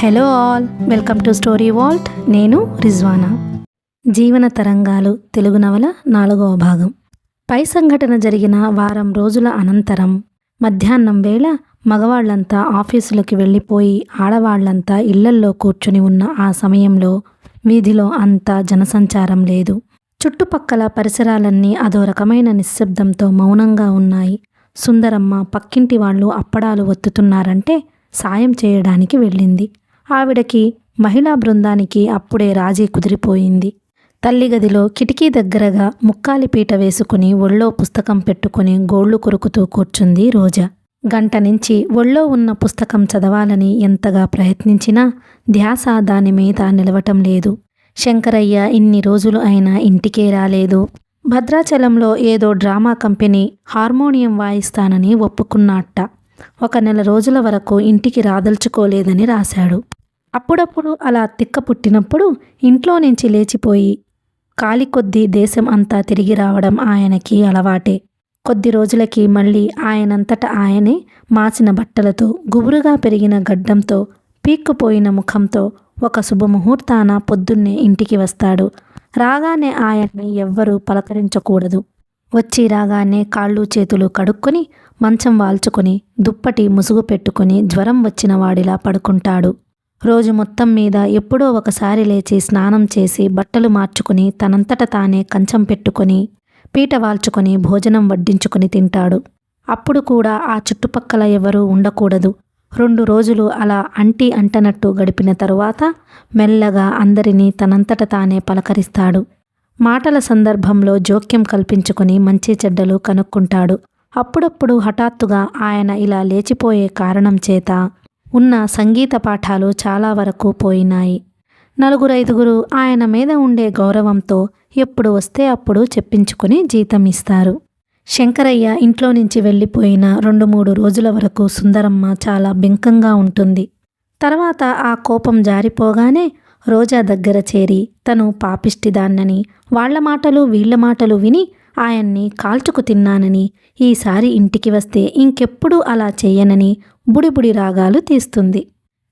Hello all, welcome to story Walt. నేను రిజ్వానా. జీవన తరంగాలు తెలుగు నవల 4వ భాగం. పై సంఘటన జరిగిన వారం రోజుల అనంతరం మధ్యాహ్నం వేళ మగవాళ్లంతా ఆఫీసులకి వెళ్ళిపోయి ఆడవాళ్లంతా ఇళ్లల్లో కూర్చుని ఉన్న ఆ సమయంలో వీధిలో అంతా జనసంచారం లేదు. చుట్టుపక్కల పరిసరాలన్నీ అదో రకమైన నిశ్శబ్దంతో మౌనంగా ఉన్నాయి. సుందరమ్మ పక్కింటి వాళ్ళు అప్పడాలు ఒత్తుతున్నారంటే సాయం చేయడానికి వెళ్ళింది. ఆవిడకి మహిళా బృందానికి అప్పుడే రాజీ కుదిరిపోయింది. తల్లి గదిలో కిటికీ దగ్గరగా ముక్కాలి పీట వేసుకుని ఒళ్ళో పుస్తకం పెట్టుకుని గోళ్లు కొరుకుతూ కూర్చుంది రోజా. గంట నుంచి ఒళ్ళో ఉన్న పుస్తకం చదవాలని ఎంతగా ప్రయత్నించినా ధ్యాస దాని మీద నిలవటం లేదు. శంకరయ్య ఇన్ని రోజులు అయినా ఇంటికే రాలేదు. భద్రాచలంలో ఏదో డ్రామా కంపెనీ హార్మోనియం వాయిస్తానని ఒప్పుకున్నట్ట. 1 నెల రోజుల వరకు ఇంటికి రాదలుచుకోలేదని రాశాడు. అప్పుడప్పుడు అలా తిక్క పుట్టినప్పుడు ఇంట్లో నుంచి లేచిపోయి కాలి కొద్దీ దేశం అంతా తిరిగి రావడం ఆయనకి అలవాటే. కొద్ది రోజులకి మళ్ళీ ఆయనంతట ఆయనే మాసిన బట్టలతో, గుబురుగా పెరిగిన గడ్డంతో, పీక్కుపోయిన ముఖంతో ఒక శుభముహూర్తాన పొద్దున్నే ఇంటికి వస్తాడు. రాగానే ఆయన్ని ఎవ్వరూ పలకరించకూడదు. వచ్చి రాగానే కాళ్ళు చేతులు కడుక్కొని మంచం వాల్చుకొని దుప్పటి ముసుగు పెట్టుకుని జ్వరం వచ్చిన వాడిలా పడుకుంటాడు. రోజు మొత్తం మీద ఎప్పుడో ఒకసారి లేచి స్నానం చేసి బట్టలు మార్చుకుని తనంతట తానే కంచం పెట్టుకొని పీట వాల్చుకొని భోజనం వడ్డించుకుని తింటాడు. అప్పుడు కూడా ఆ చుట్టుపక్కల ఎవరూ ఉండకూడదు. 2 రోజులు అలా అంటనట్టు గడిపిన తరువాత మెల్లగా అందరినీ తనంతట తానే పలకరిస్తాడు. మాటల సందర్భంలో జోక్యం కల్పించుకుని మంచి చెడ్డలు కనుక్కుంటాడు. అప్పుడప్పుడు హఠాత్తుగా ఆయన ఇలా లేచిపోయే కారణం చేత ఉన్న సంగీత పాఠాలు చాలా వరకు పోయినాయి. 4-5 ఆయన మీద ఉండే గౌరవంతో ఎప్పుడు వస్తే అప్పుడు చెప్పించుకుని జీతం ఇస్తారు. శంకరయ్య ఇంట్లో నుంచి వెళ్ళిపోయిన 2-3 రోజుల వరకు సుందరమ్మ చాలా బెంకంగా ఉంటుంది. తర్వాత ఆ కోపం జారిపోగానే రోజా దగ్గర చేరి తను పాపిష్టిదాన్నని, వాళ్ల మాటలు వీళ్ల మాటలు విని ఆయన్ని కాల్చుకు తిన్నానని, ఈసారి ఇంటికి వస్తే ఇంకెప్పుడు అలా చేయనని బుడిబుడి రాగాలు తీస్తుంది.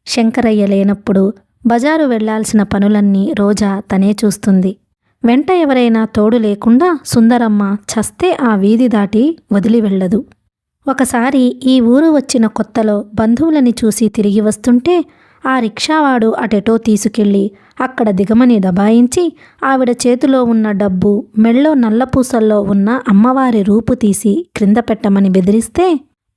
శంకరయ్య లేనప్పుడు బజారు వెళ్లాల్సిన పనులన్నీ రోజా తనే చూస్తుంది. వెంట ఎవరైనా తోడు లేకుండా సుందరమ్మ చస్తే ఆ వీధి దాటి వదిలి వెళ్ళదు. ఒకసారి ఈ ఊరు వచ్చిన కొత్తలో బంధువులని చూసి తిరిగి వస్తుంటే ఆ రిక్షావాడు అటెటో తీసుకెళ్ళి అక్కడ దిగమని దబాయించి ఆవిడ చేతిలో ఉన్న డబ్బు, మెళ్ళో నల్లపూసల్లో ఉన్న అమ్మవారి రూపు తీసి క్రింద పెట్టమని బెదిరిస్తే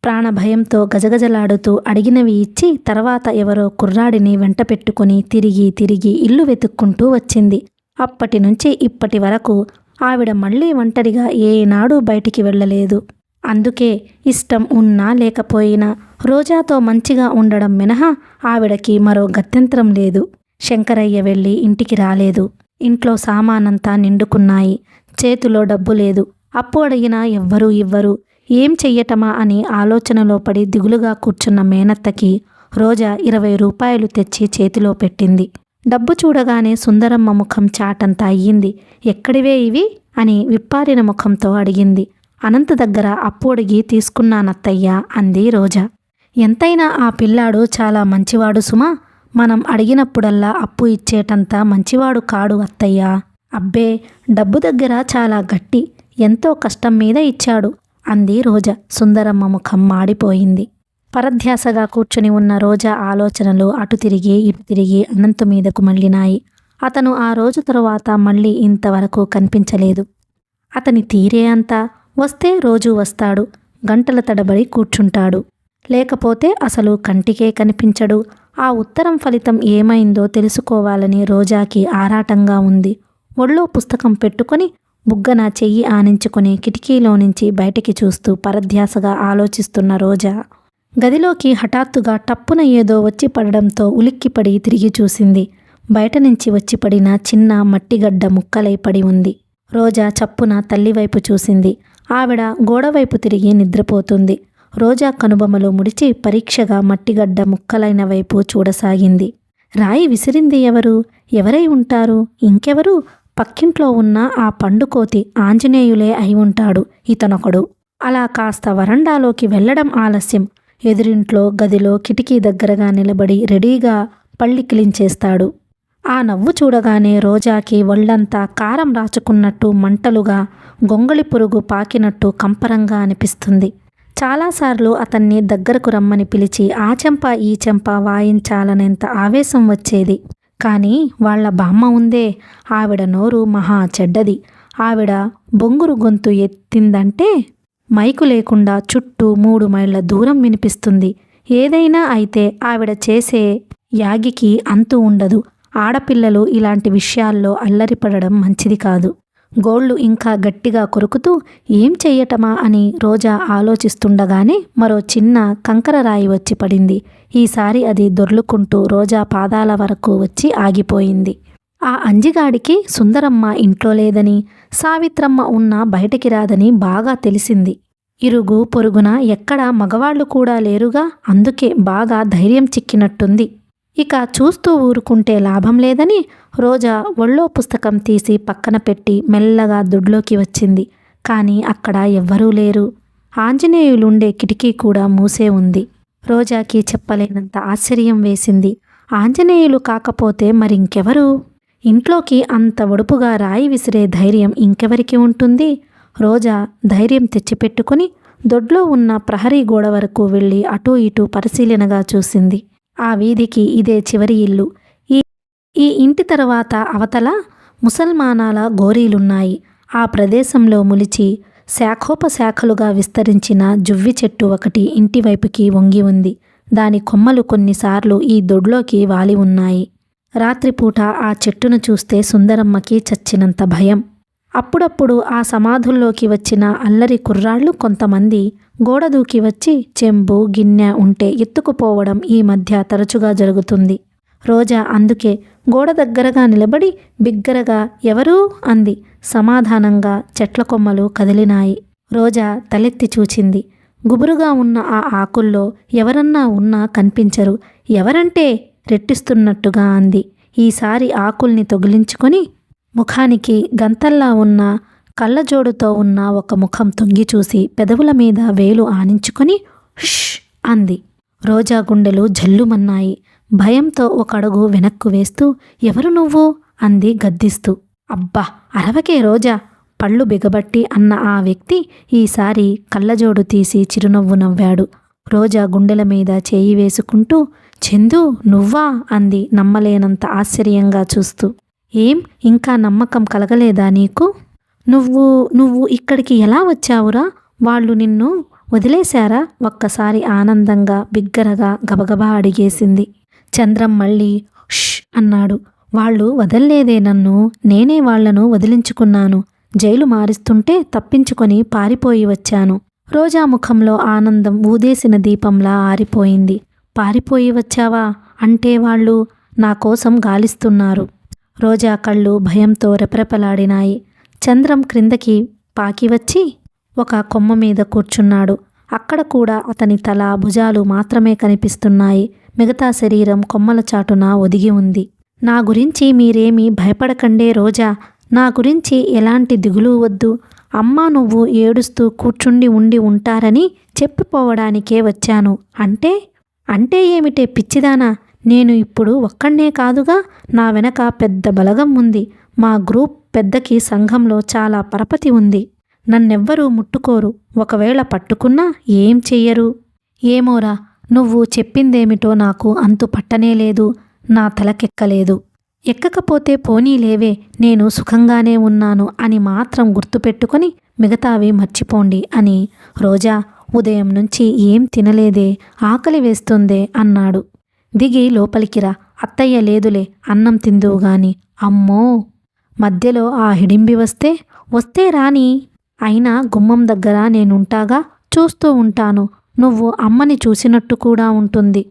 ప్రాణభయంతో గజగజలాడుతూ అడిగినవి ఇచ్చి తర్వాత ఎవరో కుర్రాడిని వెంట పెట్టుకుని తిరిగి ఇల్లు వెతుక్కుంటూ వచ్చింది. అప్పటి నుంచి ఇప్పటి వరకు ఆవిడ మళ్ళీ ఒంటరిగా ఏనాడూ బయటికి వెళ్ళలేదు. అందుకే ఇష్టం ఉన్నా లేకపోయినా రోజాతో మంచిగా ఉండడం మినహా ఆవిడకి మరో గత్యంతరం లేదు. శంకరయ్య వెళ్ళి ఇంటికి రాలేదు. ఇంట్లో సామానంతా నిండుకున్నాయి. చేతిలో డబ్బు లేదు. అప్పు అడిగినా ఎవ్వరూ ఇవ్వరు. ఏం చెయ్యటమా అని ఆలోచనలో పడి దిగులుగా కూర్చున్న మేనత్తకి రోజా 20 రూపాయలు తెచ్చి చేతిలో పెట్టింది. డబ్బు చూడగానే సుందరమ్మ ముఖం చాటంతా అయ్యింది. ఎక్కడివే ఇవి అని విప్పారిన ముఖంతో అడిగింది. అనంత దగ్గర అప్పు అడిగి తీసుకున్నానత్తయ్యా అంది రోజా. ఎంతైనా ఆ పిల్లాడు చాలా మంచివాడు సుమా. మనం అడిగినప్పుడల్లా అప్పు ఇచ్చేటంత మంచివాడు కాడు అత్తయ్యా. అబ్బే, డబ్బు దగ్గర చాలా గట్టి, ఎంతో కష్టం మీద ఇచ్చాడు అంది రోజా. సుందరమ్మ ముఖం మాడిపోయింది. పరధ్యాసగా కూర్చుని ఉన్న రోజా ఆలోచనలు అటు తిరిగి ఇటు తిరిగి అనంతు మీదకు మళ్ళినాయి. అతను ఆ రోజు తరువాత మళ్ళీ ఇంతవరకు కనిపించలేదు. అతని తీరే అంతా వస్తే రోజూ వస్తాడు, గంటల తడబడి కూర్చుంటాడు. లేకపోతే అసలు కంటికే కనిపించడు. ఆ ఉత్తరం ఫలితం ఏమైందో తెలుసుకోవాలని రోజాకి ఆరాటంగా ఉంది. ఒళ్ళో పుస్తకం పెట్టుకుని బుగ్గన చెయ్యి ఆనించుకుని కిటికీలో నుంచి బయటికి చూస్తూ పరధ్యాసగా ఆలోచిస్తున్న రోజా గదిలోకి హఠాత్తుగా టప్పున ఏదో వచ్చి పడడంతో ఉలిక్కిపడి తిరిగి చూసింది. బయట నుంచి వచ్చి పడిన చిన్న మట్టిగడ్డ ముక్కలై పడి ఉంది. రోజా చప్పున తల్లివైపు చూసింది. ఆవిడ గోడవైపు తిరిగి నిద్రపోతుంది. రోజా కనుబొమలు ముడిచి పరీక్షగా మట్టిగడ్డ ముక్కలైన వైపు చూడసాగింది. రాయి విసిరింది ఎవరు? ఎవరై ఉంటారు? ఇంకెవరు? పక్కింట్లో ఉన్న ఆ పండుకోతి ఆంజనేయులే అయి ఉంటాడు ఇతనొకడు. అలా కాస్త వరండాలోకి వెళ్లడం ఆలస్యం. ఎదురింట్లో గదిలో కిటికీ దగ్గరగా నిలబడి రెడీగా పళ్ళికిలించేస్తాడు. ఆ నవ్వు చూడగానే రోజాకి ఒళ్ళంతా కారం రాచుకున్నట్టు మంటలుగా, గొంగళి పురుగు పాకినట్టు కంపరంగా అనిపిస్తుంది. చాలాసార్లు అతన్ని దగ్గరకు రమ్మని పిలిచి ఆ చెంప ఈ చెంప వాయించాలనేంత ఆవేశం వచ్చేది. కానీ వాళ్ళ బామ్మ ఉందే, ఆవిడ నోరు మహా చెడ్డది. ఆవిడ బొంగురు గొంతు ఎత్తిందంటే మైకు లేకుండా చుట్టూ 3 మైళ్ళ దూరం వినిపిస్తుంది. ఏదైనా అయితే ఆవిడ చేసే యాగికి అంతు ఉండదు. ఆడపిల్లలు ఇలాంటి విషయాల్లో అల్లరిపడడం మంచిది కాదు. గోళ్ళు ఇంకా గట్టిగా కొరుకుతూ ఏం చెయ్యటమా అని రోజా ఆలోచిస్తుండగానే మరో చిన్న కంకరరాయి వచ్చి పడింది. ఈసారి అది దొర్లుకుంటూ రోజా పాదాల వరకు వచ్చి ఆగిపోయింది. ఆ అంజిగాడికి సుందరమ్మ ఇంట్లో లేదని, సావిత్రమ్మ ఉన్నా బయటికి రాదని బాగా తెలిసింది. ఇరుగు పొరుగున ఎక్కడా మగవాళ్లు కూడా లేరుగా, అందుకే బాగా ధైర్యం చిక్కినట్టుంది. ఇక చూస్తూ ఊరుకుంటే లాభం లేదని రోజా ఒళ్ళో పుస్తకం తీసి పక్కన పెట్టి మెల్లగా దొడ్లోకి వచ్చింది. కానీ అక్కడ ఎవ్వరూ లేరు. ఆంజనేయులుండే కిటికీ కూడా మూసే ఉంది. రోజాకి చెప్పలేనంత ఆశ్చర్యం వేసింది. ఆంజనేయులు కాకపోతే మరింకెవరు? ఇంట్లోకి అంత ఒడుపుగా రాయి విసిరే ధైర్యం ఇంకెవరికి ఉంటుంది? రోజా ధైర్యం తెచ్చిపెట్టుకుని దొడ్లో ఉన్న ప్రహరీ గోడ వరకు వెళ్ళి అటూ ఇటూ పరిశీలనగా చూసింది. ఆ వీధికి ఇదే చివరి ఇల్లు. ఈ ఇంటి తర్వాత అవతల ముసల్మానాల గోరీలున్నాయి. ఆ ప్రదేశంలో ములిచి శాఖోపశాఖలుగా విస్తరించిన జువ్వి చెట్టు ఒకటి ఇంటివైపుకి వంగి ఉంది. దాని కొమ్మలు కొన్నిసార్లు ఈ దొడ్లోకి వాలి ఉన్నాయి. రాత్రిపూట ఆ చెట్టును చూస్తే సుందరమ్మకి చచ్చినంత భయం. అప్పుడప్పుడు ఆ సమాధుల్లోకి వచ్చిన అల్లరి కుర్రాళ్ళు కొంతమంది గోడ దూకి వచ్చి చెంబు గిన్నె ఉంటే ఎత్తుకుపోవడం ఈ మధ్య తరచుగా జరుగుతుంది. రోజా అందుకే గోడ దగ్గరగా నిలబడి బిగ్గరగా ఎవరూ అంది. సమాధానంగా చెట్ల కొమ్మలు కదిలినాయి. రోజా తలెత్తి చూచింది. గుబురుగా ఉన్న ఆ ఆకుల్లో ఎవరన్నా ఉన్నా కనిపించరు. ఎవరంటే రెట్టిస్తున్నట్టుగా అంది. ఈసారి ఆకుల్ని తొగిలించుకొని ముఖానికి గంతల్లా ఉన్న కళ్ళజోడుతో ఉన్న ఒక ముఖం తొంగి చూసి పెదవుల మీద వేలు ఆనించుకొని ష్ అంది. రోజా గుండెలు జల్లుమన్నాయి. భయంతో ఒక అడుగు వెనక్కు వేస్తూ ఎవరు నువ్వు అంది గద్దిస్తూ. అబ్బా అరవకే రోజా, పళ్ళు బిగబట్టి అన్న ఆ వ్యక్తి ఈసారి కళ్ళజోడు తీసి చిరునవ్వు నవ్వాడు. రోజా గుండెల మీద చేయి వేసుకుంటూ చందు నువ్వా అంది నమ్మలేనంత ఆశ్చర్యంగా చూస్తూ. ఏం ఇంకా నమ్మకం కలగలేదా నీకు? నువ్వు ఇక్కడికి ఎలా వచ్చావురా? వాళ్ళు నిన్ను వదిలేశారా? ఒక్కసారి ఆనందంగా బిగ్గరగా గబగబా అడిగేసింది. చంద్రం మళ్ళీ ష్ అన్నాడు. వాళ్ళు వదల్లేదే నన్ను, నేనే వాళ్లను వదిలించుకున్నాను. జైలు మారిస్తుంటే తప్పించుకొని పారిపోయి వచ్చాను. రోజా ముఖంలో ఆనందం ఊదేసిన దీపంలా ఆరిపోయింది. పారిపోయి వచ్చావా? అంటే వాళ్ళు నా కోసం గాలిస్తున్నారు. రోజా కళ్ళు భయంతో రెపరెపలాడినాయి. చంద్రం క్రిందకి పాకి వచ్చి ఒక కొమ్మ మీద కూర్చున్నాడు. అక్కడ కూడా అతని తల భుజాలు మాత్రమే కనిపిస్తున్నాయి. మిగతా శరీరం కొమ్మల చాటున ఒదిగి ఉంది. నా గురించి మీరేమీ భయపడకండే రోజా, నా గురించి ఎలాంటి దిగులు వద్దు. అమ్మా నువ్వు ఏడుస్తూ కూర్చుండి ఉండి ఉంటారని చెప్పిపోవడానికే వచ్చాను. అంటే ఏమిటే పిచ్చిదానా? నేను ఇప్పుడు ఒక్కడే కాదుగా, నా వెనక పెద్ద బలగం ఉంది. మా గ్రూప్ పెద్దకి సంఘంలో చాలా పరపతి ఉంది. నన్నెవ్వరూ ముట్టుకోరు. ఒకవేళ పట్టుకున్నా ఏం చెయ్యరు. ఏమోరా, నువ్వు చెప్పిందేమిటో నాకు అంతు పట్టనేలేదు. నా తలకెక్కలేదు. ఎక్కకపోతే పోనీలేవే, నేను సుఖంగానే ఉన్నాను అని మాత్రం గుర్తుపెట్టుకొని మిగతావి మర్చిపోండి అని. రోజా ఉదయం నుంచి ఏం తినలేదే, ఆకలి వేస్తుందే అన్నాడు. దిగి లోపలికిరా, అత్తయ్య లేదులే, అన్నం తిందువుగాని. అమ్మో, మధ్యలో ఆ హిడింబి వస్తే రాని. అయినా గుమ్మం దగ్గర నేనుంటాగా, చూస్తూ ఉంటాను. నువ్వు అమ్మని చూసినట్టు కూడా ఉంటుంది.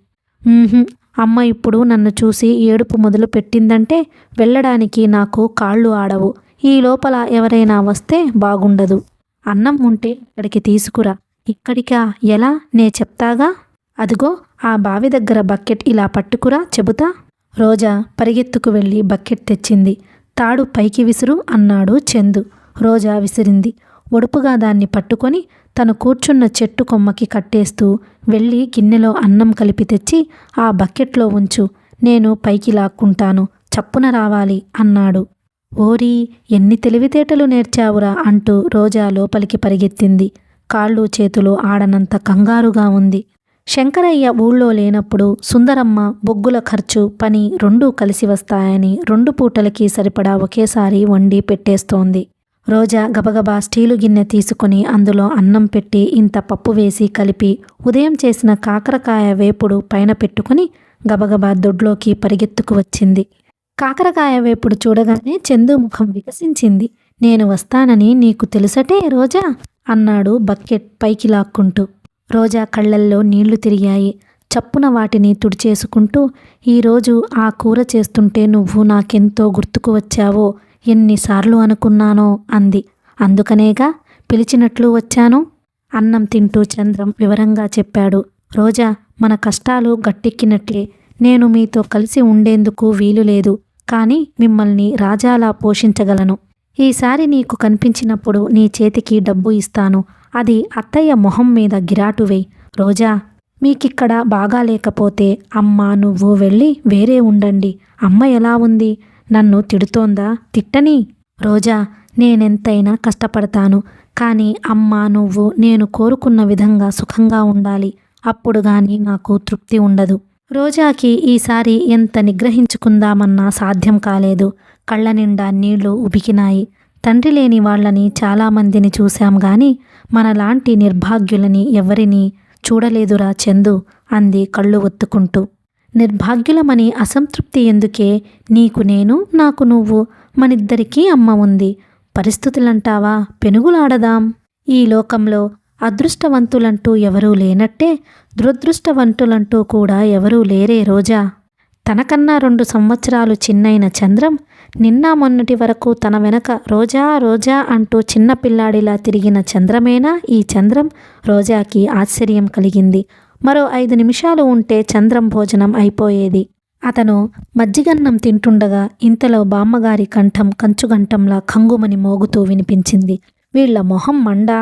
అమ్మ ఇప్పుడు నన్ను చూసి ఏడుపు మొదలు పెట్టిందంటే వెళ్ళడానికి నాకు కాళ్ళు ఆడవు. ఈ లోపల ఎవరైనా వస్తే బాగుండదు. అన్నం ఉంటే ఇక్కడికి తీసుకురా. ఇక్కడికా? ఎలా? నే చెప్తాగా. అదిగో ఆ బావి దగ్గర బకెట్ ఇలా పట్టుకురా, చెబుతా. రోజా పరిగెత్తుకు వెళ్ళి బకెట్ తెచ్చింది. తాడు పైకి విసురు అన్నాడు చందు. రోజా విసిరింది. ఒడుపుగా దాన్ని పట్టుకొని తను కూర్చున్న చెట్టు కొమ్మకి కట్టేస్తూ వెళ్ళి గిన్నెలో అన్నం కలిపి తెచ్చి ఆ బకెట్లో ఉంచు. నేను పైకి లాక్కుంటాను, చప్పున రావాలి అన్నాడు. ఓరీ, ఎన్ని తెలివితేటలు నేర్చావురా అంటూ రోజా లోపలికి పరిగెత్తింది. కాళ్ళు చేతులు ఆడనంత కంగారుగా ఉంది. శంకరయ్య ఊళ్ళో లేనప్పుడు సుందరమ్మ బొగ్గుల ఖర్చు, పని రెండూ కలిసి వస్తాయని 2 పూటలకి సరిపడా ఒకేసారి వండి పెట్టేస్తోంది. రోజా గబగబా స్టీలు గిన్నె తీసుకుని అందులో అన్నం పెట్టి ఇంత పప్పు వేసి కలిపి ఉదయం చేసిన కాకరకాయ వేపుడు పైన పెట్టుకుని గబగబా దొడ్లోకి పరిగెత్తుకు వచ్చింది. కాకరకాయ వేపుడు చూడగానే చందు ముఖం వికసించింది. నేను వస్తానని నీకు తెలుసటే రోజా అన్నాడు బకెట్ పైకి లాక్కుంటూ. రోజా కళ్ళల్లో నీళ్లు తిరిగాయి. చప్పున వాటిని తుడిచేసుకుంటూ, ఈరోజు ఆ కూర చేస్తుంటే నువ్వు నాకెంతో గుర్తుకు వచ్చావో, ఎన్నిసార్లు అనుకున్నానో అంది. అందుకనేగా పిలిచినట్లు వచ్చాను. అన్నం తింటూ చంద్రం వివరంగా చెప్పాడు. రోజా, మన కష్టాలు గట్టెక్కినట్లే. నేను మీతో కలిసి ఉండేందుకు వీలు లేదు, కానీ మిమ్మల్ని రాజాలా పోషించగలను. ఈసారి నీకు కనిపించినప్పుడు నీ చేతికి డబ్బు ఇస్తాను. అది అత్తయ్య మొహం మీద గిరాటు వేయి. రోజా, మీకిక్కడ బాగా లేకపోతే అమ్మ నువ్వు వెళ్ళి వేరే ఉండండి. అమ్మ ఎలా ఉంది? నన్ను తిడుతోందా? తిట్టని. రోజా, నేనెంతైనా కష్టపడతాను, కానీ అమ్మ నువ్వు నేను కోరుకున్న విధంగా సుఖంగా ఉండాలి. అప్పుడు గాని నాకు తృప్తి ఉండదు. రోజాకి ఈసారి ఎంత నిగ్రహించుకుందామన్నా సాధ్యం కాలేదు. కళ్ళ నిండా నీళ్లు ఉబికినాయి. తండ్రి లేని వాళ్లని చాలామందిని చూశాం గాని మనలాంటి నిర్భాగ్యులని ఎవరినీ చూడలేదురా చందు అంది కళ్ళు ఒత్తుకుంటూ. నిర్భాగ్యులమని అసంతృప్తి ఎందుకే? నీకు నేను, నాకు నువ్వు, మనిద్దరికీ అమ్మ ఉంది. పరిస్థితులంటావా, పెనుగులాడదాం. ఈ లోకంలో అదృష్టవంతులంటూ ఎవరూ లేనట్టే దురదృష్టవంతులంటూ కూడా ఎవరూ లేరే రోజా. తనకన్నా 2 సంవత్సరాలు చిన్నైన చంద్రం నిన్న మొన్నటి వరకు తన వెనక రోజా రోజా అంటూ చిన్నపిల్లాడిలా తిరిగిన చంద్రమేనా ఈ చంద్రం? రోజాకి ఆశ్చర్యం కలిగింది. మరో 5 నిమిషాలు ఉంటే చంద్రం భోజనం అయిపోయేది. అతను మజ్జిగన్నం తింటుండగా ఇంతలో బామ్మగారి కంఠం కంచుగంటంలా కంగుమని మోగుతూ వినిపించింది. వీళ్ల మొహం మండా,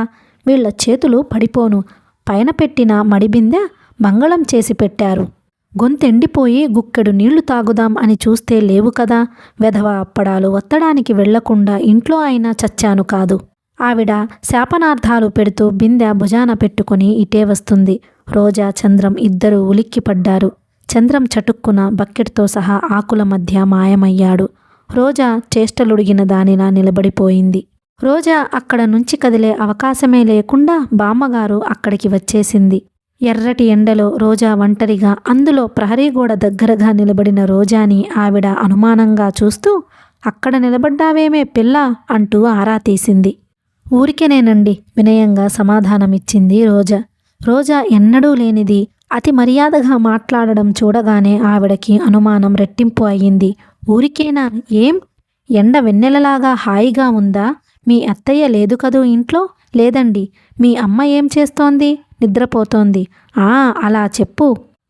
వీళ్ల చేతులు పడిపోను. పైన పెట్టిన మడిబిందె మంగళం చేసి పెట్టారు. గొంతెండిపోయి గుక్కెడు నీళ్లు తాగుదాం అని చూస్తే లేవు కదా. వెధవ అప్పడాలు వత్తడానికి వెళ్లకుండా ఇంట్లో అయినా చచ్చాను కాదు. ఆవిడ శాపనార్థాలు పెడుతూ బిందె భుజాన పెట్టుకుని ఇటే వస్తుంది. రోజా, చంద్రం ఇద్దరూ ఉలిక్కిపడ్డారు. చంద్రం చటుక్కున బకెట్తో సహా ఆకుల మధ్య మాయమయ్యాడు. రోజా చేష్టలుడిగిన దానిలా నిలబడిపోయింది. రోజా అక్కడ నుంచి కదిలే అవకాశమే లేకుండా బామ్మగారు అక్కడికి వచ్చేసింది. ఎర్రటి ఎండలో రోజా ఒంటరిగా, అందులో ప్రహరీ గోడ దగ్గరగా నిలబడిన రోజాని ఆవిడ అనుమానంగా చూస్తూ, అక్కడ నిలబడ్డావేమే పిల్ల అంటూ ఆరా తీసింది. ఊరికేనేనండి వినయంగా సమాధానమిచ్చింది రోజా. రోజా ఎన్నడూ లేనిది అతి మర్యాదగా మాట్లాడడం చూడగానే ఆవిడకి అనుమానం రెట్టింపు అయ్యింది. ఊరికేనా? ఏం ఎండ వెన్నెలలాగా హాయిగా ఉందా? మీ అత్తయ్య లేదు కదూ ఇంట్లో? లేదండి. మీ అమ్మ ఏం చేస్తోంది? నిద్రపోతోంది. అలా చెప్పు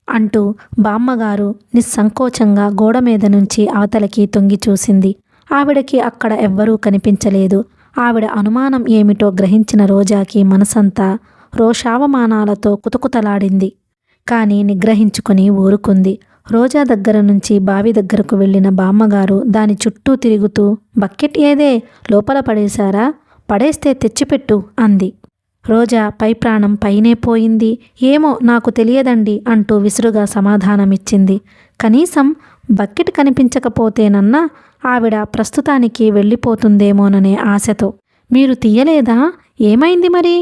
అంటూ బామ్మగారు నిస్సంకోచంగా గోడ మీద నుంచి అవతలకి తొంగి చూసింది. ఆవిడకి అక్కడ ఎవ్వరూ కనిపించలేదు. ఆవిడ అనుమానం ఏమిటో గ్రహించిన రోజాకి మనసంతా రోషావమానాలతో కుతకుతలాడింది. కానీ నిగ్రహించుకుని ఊరుకుంది. రోజా దగ్గర నుంచి బావి దగ్గరకు వెళ్ళిన బామ్మగారు దాని చుట్టూ తిరుగుతూ, బకెట్ ఏదే? లోపల పడేశారా? పడేస్తే తెచ్చిపెట్టు అంది. రోజా పై ప్రాణం పైనే పోయింది. ఏమో నాకు తెలియదండి అంటూ విసురుగా సమాధానమిచ్చింది. కనీసం బకెట్ కనిపించకపోతేనన్నా ఆవిడ ప్రస్తుతానికి వెళ్ళిపోతుందేమోననే ఆశతో. మీరు తీయలేదా? ఏమైంది మరి?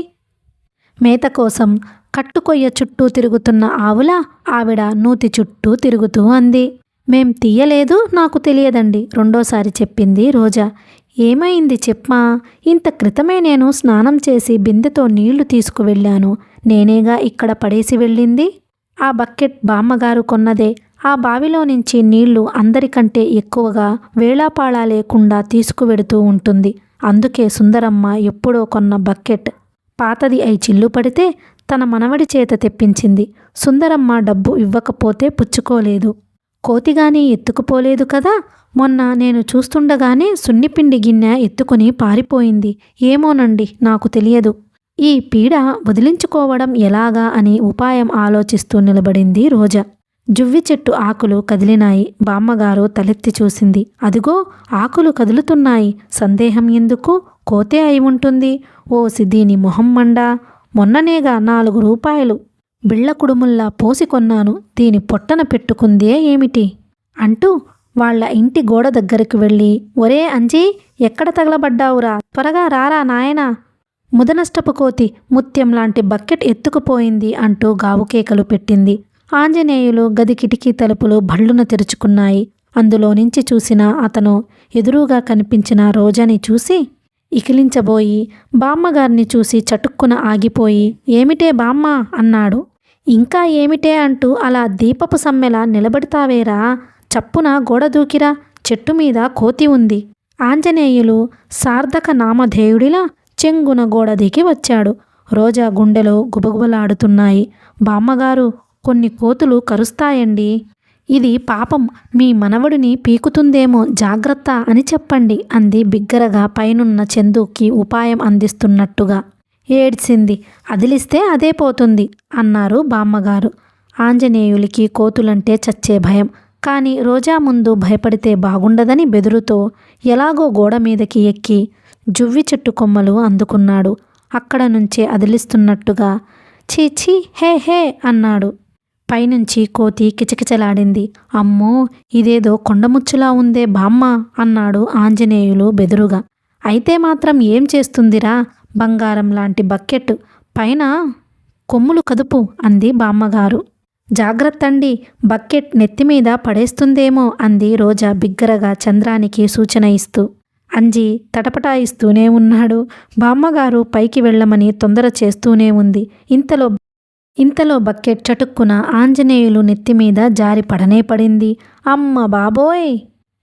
మేత కోసం కట్టుకొయ్య చుట్టూ తిరుగుతున్న ఆవులా ఆవిడ నూతి చుట్టూ తిరుగుతూ అంది. మేం తీయలేదు, నాకు తెలియదండి రెండోసారి చెప్పింది రోజా. ఏమైంది చెప్పమా? ఇంత క్రితమే నేను స్నానం చేసి బిందెతో నీళ్లు తీసుకువెళ్ళాను. నేనేగా ఇక్కడ పడేసి వెళ్ళింది. ఆ బకెట్ బామ్మగారు కొన్నదే. ఆ బావిలో నుంచి నీళ్లు అందరికంటే ఎక్కువగా వేళాపాళా లేకుండా తీసుకువెడుతూ ఉంటుంది. అందుకే సుందరమ్మ ఎప్పుడో కొన్న బకెట్ పాతది అయి చిల్లు పడితే తన మనవడి చేత తెప్పించింది. సుందరమ్మ డబ్బు ఇవ్వకపోతే పుచ్చుకోలేదు. కోతిగాని ఎత్తుకుపోలేదు కదా. మొన్న నేను చూస్తుండగానే సున్నిపిండి గిన్నె ఎత్తుకుని పారిపోయింది. ఏమోనండి, నాకు తెలియదు. ఈ పీడ వదిలించుకోవడం ఎలాగా అని ఉపాయం ఆలోచిస్తూ నిలబడింది రోజా. జువ్వి చెట్టు ఆకులు కదిలినాయి. బామ్మగారు తలెత్తి చూసింది. అదిగో ఆకులు కదులుతున్నాయి. సందేహం ఎందుకు? కోతే అయి ఉంటుంది. ఓసి దీని మొహం మండా! మొన్ననేగా 4 రూపాయలు బిళ్ళ కుడుముల్లా పోసి కొన్నాను. దీని పొట్టన పెట్టుకుందే ఏమిటి? అంటూ వాళ్ళ ఇంటి గోడ దగ్గరకు వెళ్ళి, ఒరే అంజీ, ఎక్కడ తగలబడ్డావురా? త్వరగా రారా నాయనా! ముదనష్టపు కోతి ముత్యం లాంటి బకెట్ ఎత్తుకుపోయింది అంటూ గావుకేకలు పెట్టింది. ఆంజనేయులు గది కిటికీ తలుపులు భళ్ళున తెరుచుకున్నాయి. అందులో నుంచి చూసిన అతను ఎదురుగా కనిపించిన రోజాని చూసి ఇకిలించబోయి, బామ్మగారిని చూసి చటుక్కున ఆగిపోయి, ఏమిటే బామ్మ అన్నాడు. ఇంకా ఏమిటే అంటూ అలా దీపపు సమ్మెలా నిలబడతావేరా? చప్పున గోడ దూకిరా, చెట్టు మీద కోతి ఉంది. ఆంజనేయులు సార్థక నామధేయుడిలా చెంగున గోడ దిగి వచ్చాడు. రోజా గుండెలో గుబగుబలాడుతున్నాయి. బామ్మగారు, కొన్ని కోతులు కరుస్తాయండి. ఇది పాపం, మీ మనవడిని పీకుతుందేమో, జాగ్రత్త అని చెప్పండి అంది బిగ్గరగా పైనున్న చందుకి ఉపాయం అందిస్తున్నట్టుగా. ఏడ్చింది. అదిలిస్తే అదే పోతుంది అన్నారు బామ్మగారు. ఆంజనేయులికి కోతులంటే చచ్చే భయం. కానీ రోజా ముందు భయపడితే బాగుండదని బెదురుతో ఎలాగో గోడ మీదకి ఎక్కి జువ్వి చెట్టు కొమ్మలు అందుకున్నాడు. అక్కడ నుంచే అదిలిస్తున్నట్టుగా చీచీ హే హే అన్నాడు. పైనుంచి కోతి కిచకిచలాడింది. అమ్మో, ఇదేదో కొండముచ్చులా ఉందే బామ్మ అన్నాడు ఆంజనేయులు బెదురుగా. అయితే మాత్రం ఏం చేస్తుందిరా? బంగారం లాంటి బకెట్ పైన కొమ్ములు కదుపు అంది బామ్మగారు. జాగ్రత్తండి, బకెట్ నెత్తిమీద పడేస్తుందేమో అంది రోజా బిగ్గరగా చంద్రానికి సూచన ఇస్తూ. అంజి తటపటాయిస్తూనే ఉన్నాడు. బామ్మగారు పైకి వెళ్ళమని తొందర చేస్తూనే ఉంది. ఇంతలో బకెట్ చటుక్కున ఆంజనేయులు నెత్తిమీద జారి పడనే పడింది. అమ్మ బాబోయ్!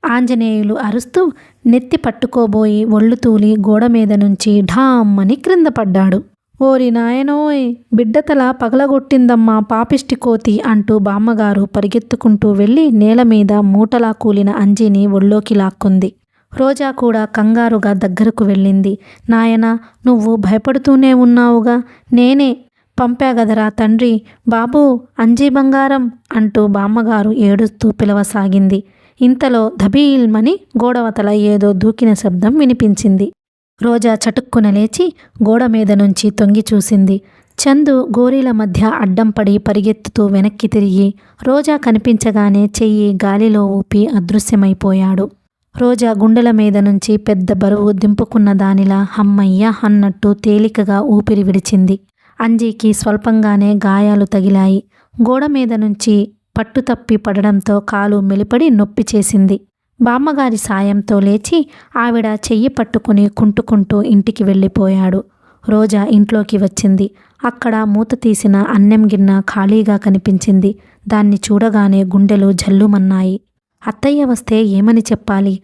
ఆంజనేయులు అరుస్తూ నెత్తి పట్టుకోబోయి ఒళ్ళు తూలి గోడ మీద నుంచి ఢామ్మని క్రింద పడ్డాడు. ఓరి నాయనోయ్, బిడ్డతల పగలగొట్టిందమ్మా పాపిష్టి కోతి అంటూ బామ్మగారు పరిగెత్తుకుంటూ వెళ్ళి నేల మీద మూటలా కూలిన అంజిని ఒళ్ళోకి లాక్కుంది. రోజా కూడా కంగారుగా దగ్గరకు వెళ్ళింది. నాయనా, నువ్వు భయపడుతూనే ఉన్నావుగా, నేనే పంపాగదరా తండ్రి. బాబూ, అంజీ బంగారం అంటూ బామ్మగారు ఏడుస్తూ పిలవసాగింది. ఇంతలో ధబీల్మని గోడవతల ఏదో దూకిన శబ్దం వినిపించింది. రోజా చటుక్కున లేచి గోడ మీద నుంచి తొంగి చూసింది. చందు గోరీల మధ్య అడ్డం పడి పరిగెత్తుతూ వెనక్కి తిరిగి రోజా కనిపించగానే చెయ్యి గాలిలో ఊపి అదృశ్యమైపోయాడు. రోజా గుండెల మీద నుంచి పెద్ద బరువు దింపుకున్న దానిలా హమ్మయ్య అన్నట్టు తేలికగా ఊపిరి విడిచింది. అంజీకి స్వల్పంగానే గాయాలు తగిలాయి. గోడ మీద నుంచి పట్టుతప్పి పడడంతో కాలు మెలిపడి నొప్పి చేసింది. బామ్మగారి సాయంతో లేచి ఆవిడ చెయ్యి పట్టుకుని కుంటుకుంటూ ఇంటికి వెళ్ళిపోయాడు. రోజా ఇంట్లోకి వచ్చింది. అక్కడ మూత తీసిన అన్నం గిన్నె ఖాళీగా కనిపించింది. దాన్ని చూడగానే గుండెలు జల్లుమన్నాయి. అత్తయ్య వస్తే ఏమని చెప్పాలి?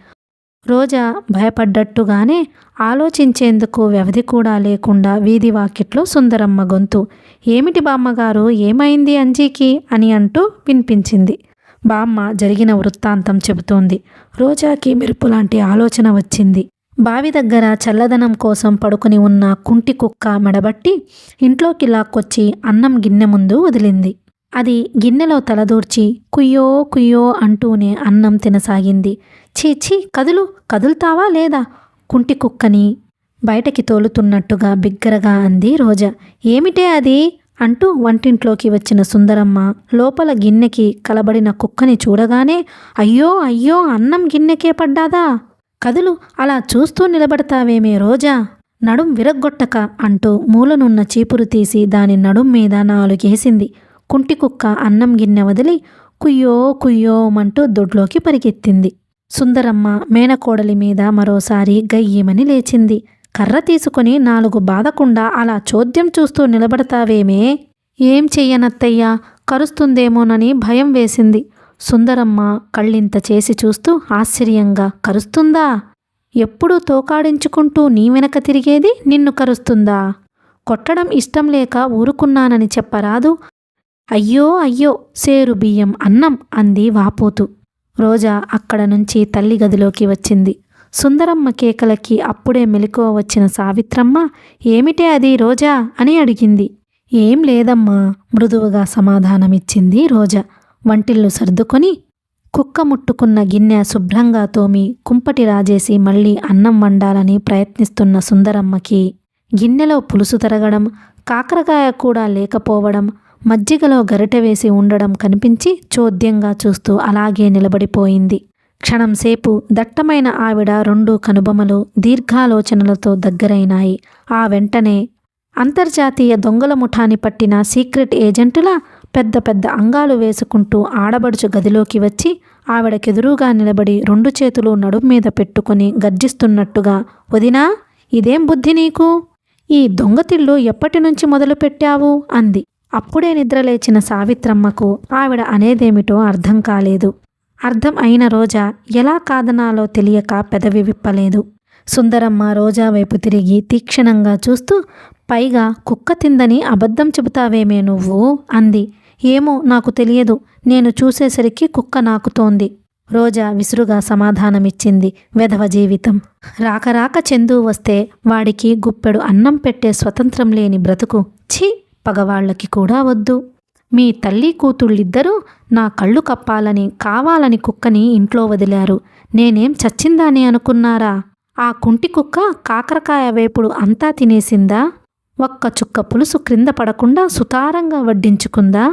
రోజా భయపడ్డట్టుగానే ఆలోచించేందుకు వ్యవధి కూడా లేకుండా వీధి వాకిట్లో సుందరమ్మ గొంతు, ఏమిటి బామ్మగారు, ఏమైంది అంజీకి అని అంటూ వినిపించింది. బామ్మ జరిగిన వృత్తాంతం చెబుతోంది. రోజాకి మెరుపులాంటి ఆలోచన వచ్చింది. బావి దగ్గర చల్లదనం కోసం పడుకుని ఉన్న కుంటి కుక్క మెడబట్టి ఇంట్లోకి లాక్కొచ్చి అన్నం గిన్నె ముందు వదిలింది. అది గిన్నెలో తలదూర్చి కుయ్యో కుయ్యో అంటూనే అన్నం తినసాగింది. చీచీ, కదులుతావా లేదా? కుంటి కుక్కని బయటకి తోలుతున్నట్టుగా బిగ్గరగా అంది రోజా. ఏమిటే అది అంటూ వంటింట్లోకి వచ్చిన సుందరమ్మ లోపల గిన్నెకి కలబడిన కుక్కని చూడగానే, అయ్యో అయ్యో, అన్నం గిన్నెకే పడ్డాదా? కదులు, అలా చూస్తూ నిలబడతావేమే రోజా, నడుం విరగ్గొట్టక అంటూ మూలనున్న చీపురు తీసి దాని నడుం మీద 4 వేసింది. కుంటి కుక్క అన్నం గిన్నె వదిలి కుయ్యో కుయ్యోమంటూ దొడ్లోకి పరిగెత్తింది. సుందరమ్మ మేనకోడలి మీద మరోసారి గయ్యమని లేచింది. కర్ర తీసుకుని 4 బాదకుండా అలా చోద్యం చూస్తూ నిలబడతావేమే? ఏం చెయ్యనత్తయ్యా, కరుస్తుందేమోనని భయం వేసింది. సుందరమ్మ కళ్ళింత చేసి చూస్తూ ఆశ్చర్యంగా, కరుస్తుందా? ఎప్పుడూ తోకాడించుకుంటూ నీ వెనక తిరిగేది నిన్ను కరుస్తుందా? కొట్టడం ఇష్టం లేక ఊరుకున్నానని చెప్పరాదు? అయ్యో అయ్యో, సేరు బియ్యం అన్నం అంది వాపోతూ. రోజా అక్కడ నుంచి తల్లి గదిలోకి వచ్చింది. సుందరమ్మ కేకలకి అప్పుడే మెలకువ వచ్చిన సావిత్రమ్మ, ఏమిటే అది రోజా అని అడిగింది. ఏం లేదమ్మా, మృదువుగా సమాధానమిచ్చింది రోజా. వంటిల్లు సర్దుకొని కుక్క ముట్టుకున్న గిన్నె శుభ్రంగా తోమి కుంపటి రాజేసి మళ్ళీ అన్నం వండాలని ప్రయత్నిస్తున్న సుందరమ్మకి గిన్నెలో పులుసు తరగడం, కాకరకాయ కూడా లేకపోవడం, మజ్జిగలో గరిటె వేసి ఉండడం కనిపించి చోద్యంగా చూస్తూ అలాగే నిలబడిపోయింది. క్షణంసేపు దట్టమైన ఆవిడ 2 కనుబొమలు దీర్ఘాలోచనలతో దగ్గరైనాయి. ఆ వెంటనే అంతర్జాతీయ దొంగల ముఠాని పట్టిన సీక్రెట్ ఏజెంటులా పెద్ద పెద్ద అంగాలు వేసుకుంటూ ఆడబడుచు గదిలోకి వచ్చి ఆవిడకెదురుగా నిలబడి 2 చేతులు నడుం మీద పెట్టుకుని గర్జిస్తున్నట్టుగా, వదినా, ఇదేం బుద్ధి నీకు? ఈ దొంగతిళ్ళు ఎప్పటినుంచి మొదలుపెట్టావు? అంది. అప్పుడే నిద్రలేచిన సావిత్రమ్మకు ఆవిడ అనేదేమిటో అర్థం కాలేదు. అర్థం అయిన రోజా ఎలా కాదనాలో తెలియక పెదవి విప్పలేదు. సుందరమ్మ రోజా వైపు తిరిగి తీక్షణంగా చూస్తూ, పైగా కుక్క తిందని అబద్ధం చెబుతావేమే నువ్వు? అంది. ఏమో, నాకు తెలియదు. నేను చూసేసరికి కుక్క నాకుతోంది. రోజా విసురుగా సమాధానమిచ్చింది. వెధవ జీవితం. రాక చందు వస్తే వాడికి గుప్పెడు అన్నం పెట్టే స్వతంత్రం లేని బ్రతుకు. ఛీ, పగవాళ్లకి కూడా వద్దు. మీ తల్లి కూతుళ్ళిద్దరూ నా కళ్ళు కప్పాలని కావాలని కుక్కని ఇంట్లో వదిలారు. నేనేం చచ్చిందాని అనుకున్నారా? ఆ కుంటి కుక్క కాకరకాయ వేపుడు అంతా తినేసిందా? ఒక్క చుక్క పులుసు క్రింద పడకుండా సుతారంగా వడ్డించుకుందా?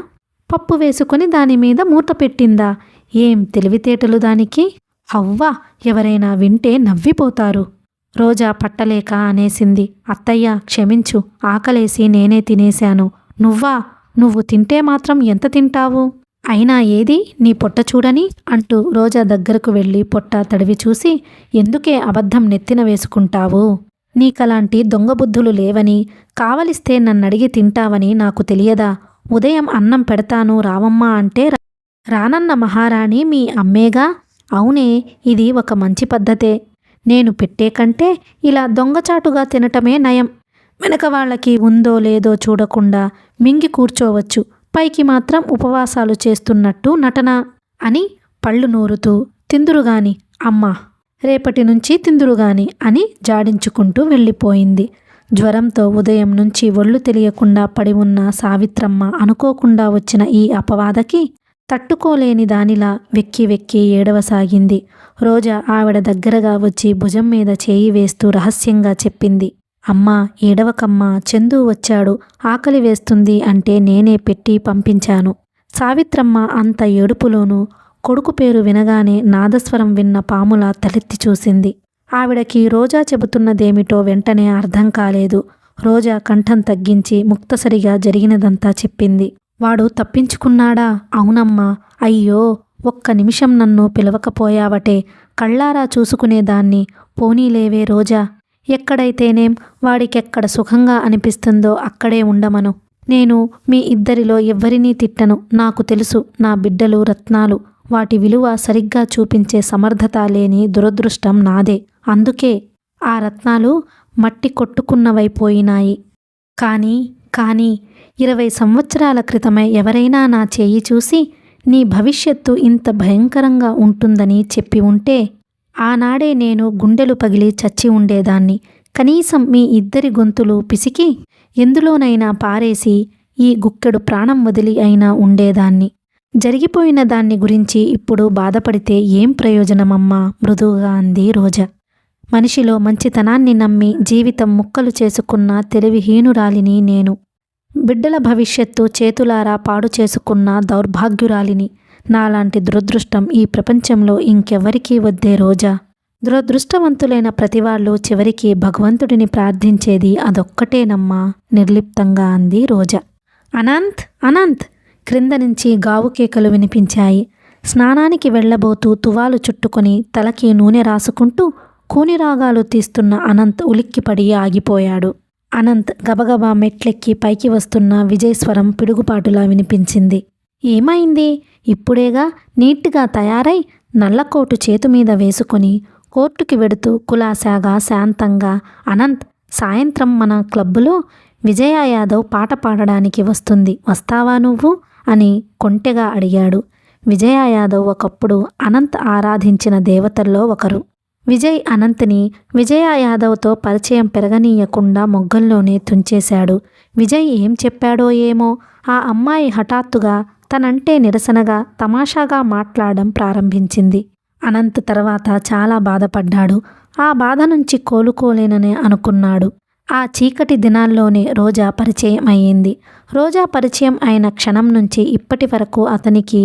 పప్పు వేసుకుని దానిమీద మూత పెట్టిందా? ఏం తెలివితేటలు దానికి! అవ్వా, ఎవరైనా వింటే నవ్విపోతారు. రోజా పట్టలేక అనేసింది. అత్తయ్య, క్షమించు. ఆకలేసి నేనే తినేశాను. నువ్వు తింటే మాత్రం ఎంత తింటావు? అయినా ఏది నీ పొట్ట చూడని? అంటూ రోజా దగ్గరకు వెళ్ళి పొట్ట తడివి చూసి, ఎందుకే అబద్ధం నెత్తిన వేసుకుంటావు? నీకలాంటి దొంగబుద్ధులు లేవని, కావలిస్తే నన్నడిగి తింటావని నాకు తెలియదా? ఉదయం అన్నం పెడతాను రావమ్మా అంటే రానన్న మహారాణి మీ అమ్మేగా. అవునే, ఇది ఒక మంచి పద్ధతే. నేను పెట్టే కంటే ఇలా దొంగచాటుగా తినటమే నయం. వెనక వాళ్ళకి ఉందో లేదో చూడకుండా మింగి కూర్చోవచ్చు, పైకి మాత్రం ఉపవాసాలు చేస్తున్నట్టు నటన అని పళ్ళు నూరుతూ, తిందురుగాని అమ్మా, రేపటి నుంచి తిందురుగాని అని జాడించుకుంటూ వెళ్ళిపోయింది. జ్వరంతో ఉదయం నుంచి ఒళ్ళు తెలియకుండా పడి ఉన్న సావిత్రమ్మ అనుకోకుండా వచ్చిన ఈ అపవాదకి తట్టుకోలేని దానిలా వెక్కి వెక్కి ఏడవసాగింది. రోజా ఆవిడ దగ్గరగా వచ్చి భుజం మీద చేయి వేస్తూ రహస్యంగా చెప్పింది. అమ్మా, ఏడవకమ్మా, చందు వచ్చాడు, ఆకలి వేస్తుంది అంటే నేనే పెట్టి పంపించాను. సావిత్రమ్మ అంత ఏడుపులోనూ కొడుకు పేరు వినగానే నాదస్వరం విన్న పాములా తలెత్తి చూసింది. ఆవిడకి రోజా చెబుతున్నదేమిటో వెంటనే అర్థం కాలేదు. రోజా కంఠం తగ్గించి ముక్తసరిగా జరిగినదంతా చెప్పింది. వాడు తప్పించుకున్నాడా? అవునమ్మా. అయ్యో, ఒక్క నిమిషం నన్ను పిలవకపోయావటే, కళ్ళారా చూసుకునేదాన్ని. పోనీలేవే రోజా, ఎక్కడైతేనేం వాడికెక్కడ సుఖంగా అనిపిస్తుందో అక్కడే ఉండమను. నేను మీ ఇద్దరిలో ఎవ్వరినీ తిట్టను. నాకు తెలుసు, నా బిడ్డలు రత్నాలు. వాటి విలువ సరిగ్గా చూపించే సమర్థత లేని దురదృష్టం నాదే. అందుకే ఆ రత్నాలు మట్టి కొట్టుకున్నవైపోయినాయి. కానీ 20 సంవత్సరాల క్రితమే ఎవరైనా నా చేయి చూసి నీ భవిష్యత్తు ఇంత భయంకరంగా ఉంటుందని చెప్పి ఉంటే ఆనాడే నేను గుండెలు పగిలి చచ్చి ఉండేదాన్ని. కనీసం మీ ఇద్దరి గొంతులు పిసికి ఎందులోనైనా పారేసి ఈ గుక్కెడు ప్రాణం వదిలి అయినా ఉండేదాన్ని. జరిగిపోయిన దాన్ని గురించి ఇప్పుడు బాధపడితే ఏం ప్రయోజనమమ్మా? మృదువుగా అంది రోజా. మనిషిలో మంచితనాన్ని నమ్మి జీవితం ముక్కలు చేసుకున్న తెలివిహీనురాలిని నేను. బిడ్డల భవిష్యత్తు చేతులారా పాడు చేసుకున్న దౌర్భాగ్యురాలిని. నాలాంటి దురదృష్టం ఈ ప్రపంచంలో ఇంకెవ్వరికీ వద్దే రోజా. దురదృష్టవంతులైన ప్రతివాళ్ళు చివరికి భగవంతుడిని ప్రార్థించేది అదొక్కటేనమ్మా, నిర్లిప్తంగా అంది రోజా. అనంత్, అనంత్! క్రింద నుంచి గావు కేకలు వినిపించాయి. స్నానానికి వెళ్లబోతూ తువాలు చుట్టుకొని తలకి నూనె రాసుకుంటూ కూనిరాగాలు తీస్తున్న అనంత్ ఉలిక్కిపడి ఆగిపోయాడు. అనంత్ గబగబా మెట్లెక్కి పైకి వస్తున్న విజయ్ స్వరం పిడుగుపాటులా వినిపించింది. ఏమైంది? ఇప్పుడేగా నీట్గా తయారై నల్లకోటు చేతుమీద వేసుకొని కోర్టుకి వెడుతూ కులాసాగా శాంతంగా, అనంత్, సాయంత్రం మన క్లబ్బులో విజయ యాదవ్ పాట పాడడానికి వస్తుంది, వస్తావా నువ్వు అని కొంటెగా అడిగాడు. విజయ యాదవ్ ఒకప్పుడు అనంత్ ఆరాధించిన దేవతల్లో ఒకరు. విజయ్ అనంత్ని విజయ యాదవ్తో పరిచయం పెరగనీయకుండా మొగ్గల్లోనే తుంచేశాడు. విజయ్ ఏం చెప్పాడో ఏమో, ఆ అమ్మాయి హఠాత్తుగా తనంటే నిరసనగా తమాషాగా మాట్లాడడం ప్రారంభించింది. అనంత్ తర్వాత చాలా బాధపడ్డాడు. ఆ బాధ నుంచి కోలుకోలేనని అనుకున్నాడు. ఆ చీకటి దినాల్లోనే రోజా పరిచయం అయ్యింది. రోజా పరిచయం అయిన క్షణం నుంచి ఇప్పటి వరకు అతనికి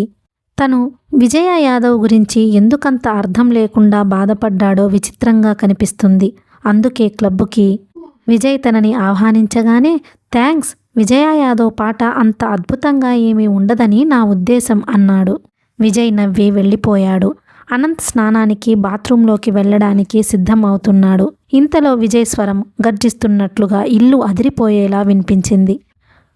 తను విజయ యాదవ్ గురించి ఎందుకంత అర్థం లేకుండా బాధపడ్డాడో విచిత్రంగా కనిపిస్తుంది. అందుకే క్లబ్బుకి విజయ్ తనని ఆహ్వానించగానే థ్యాంక్స్, విజయ యాదవ్ పాట అంత అద్భుతంగా ఏమీ ఉండదని నా ఉద్దేశం అన్నాడు. విజయ్ నవ్వి వెళ్ళిపోయాడు. అనంత్ స్నానానికి బాత్రూంలోకి వెళ్ళడానికి సిద్ధం అవుతున్నాడు. ఇంతలో విజయ్ స్వరం గర్జిస్తున్నట్లుగా ఇల్లు అదిరిపోయేలా వినిపించింది.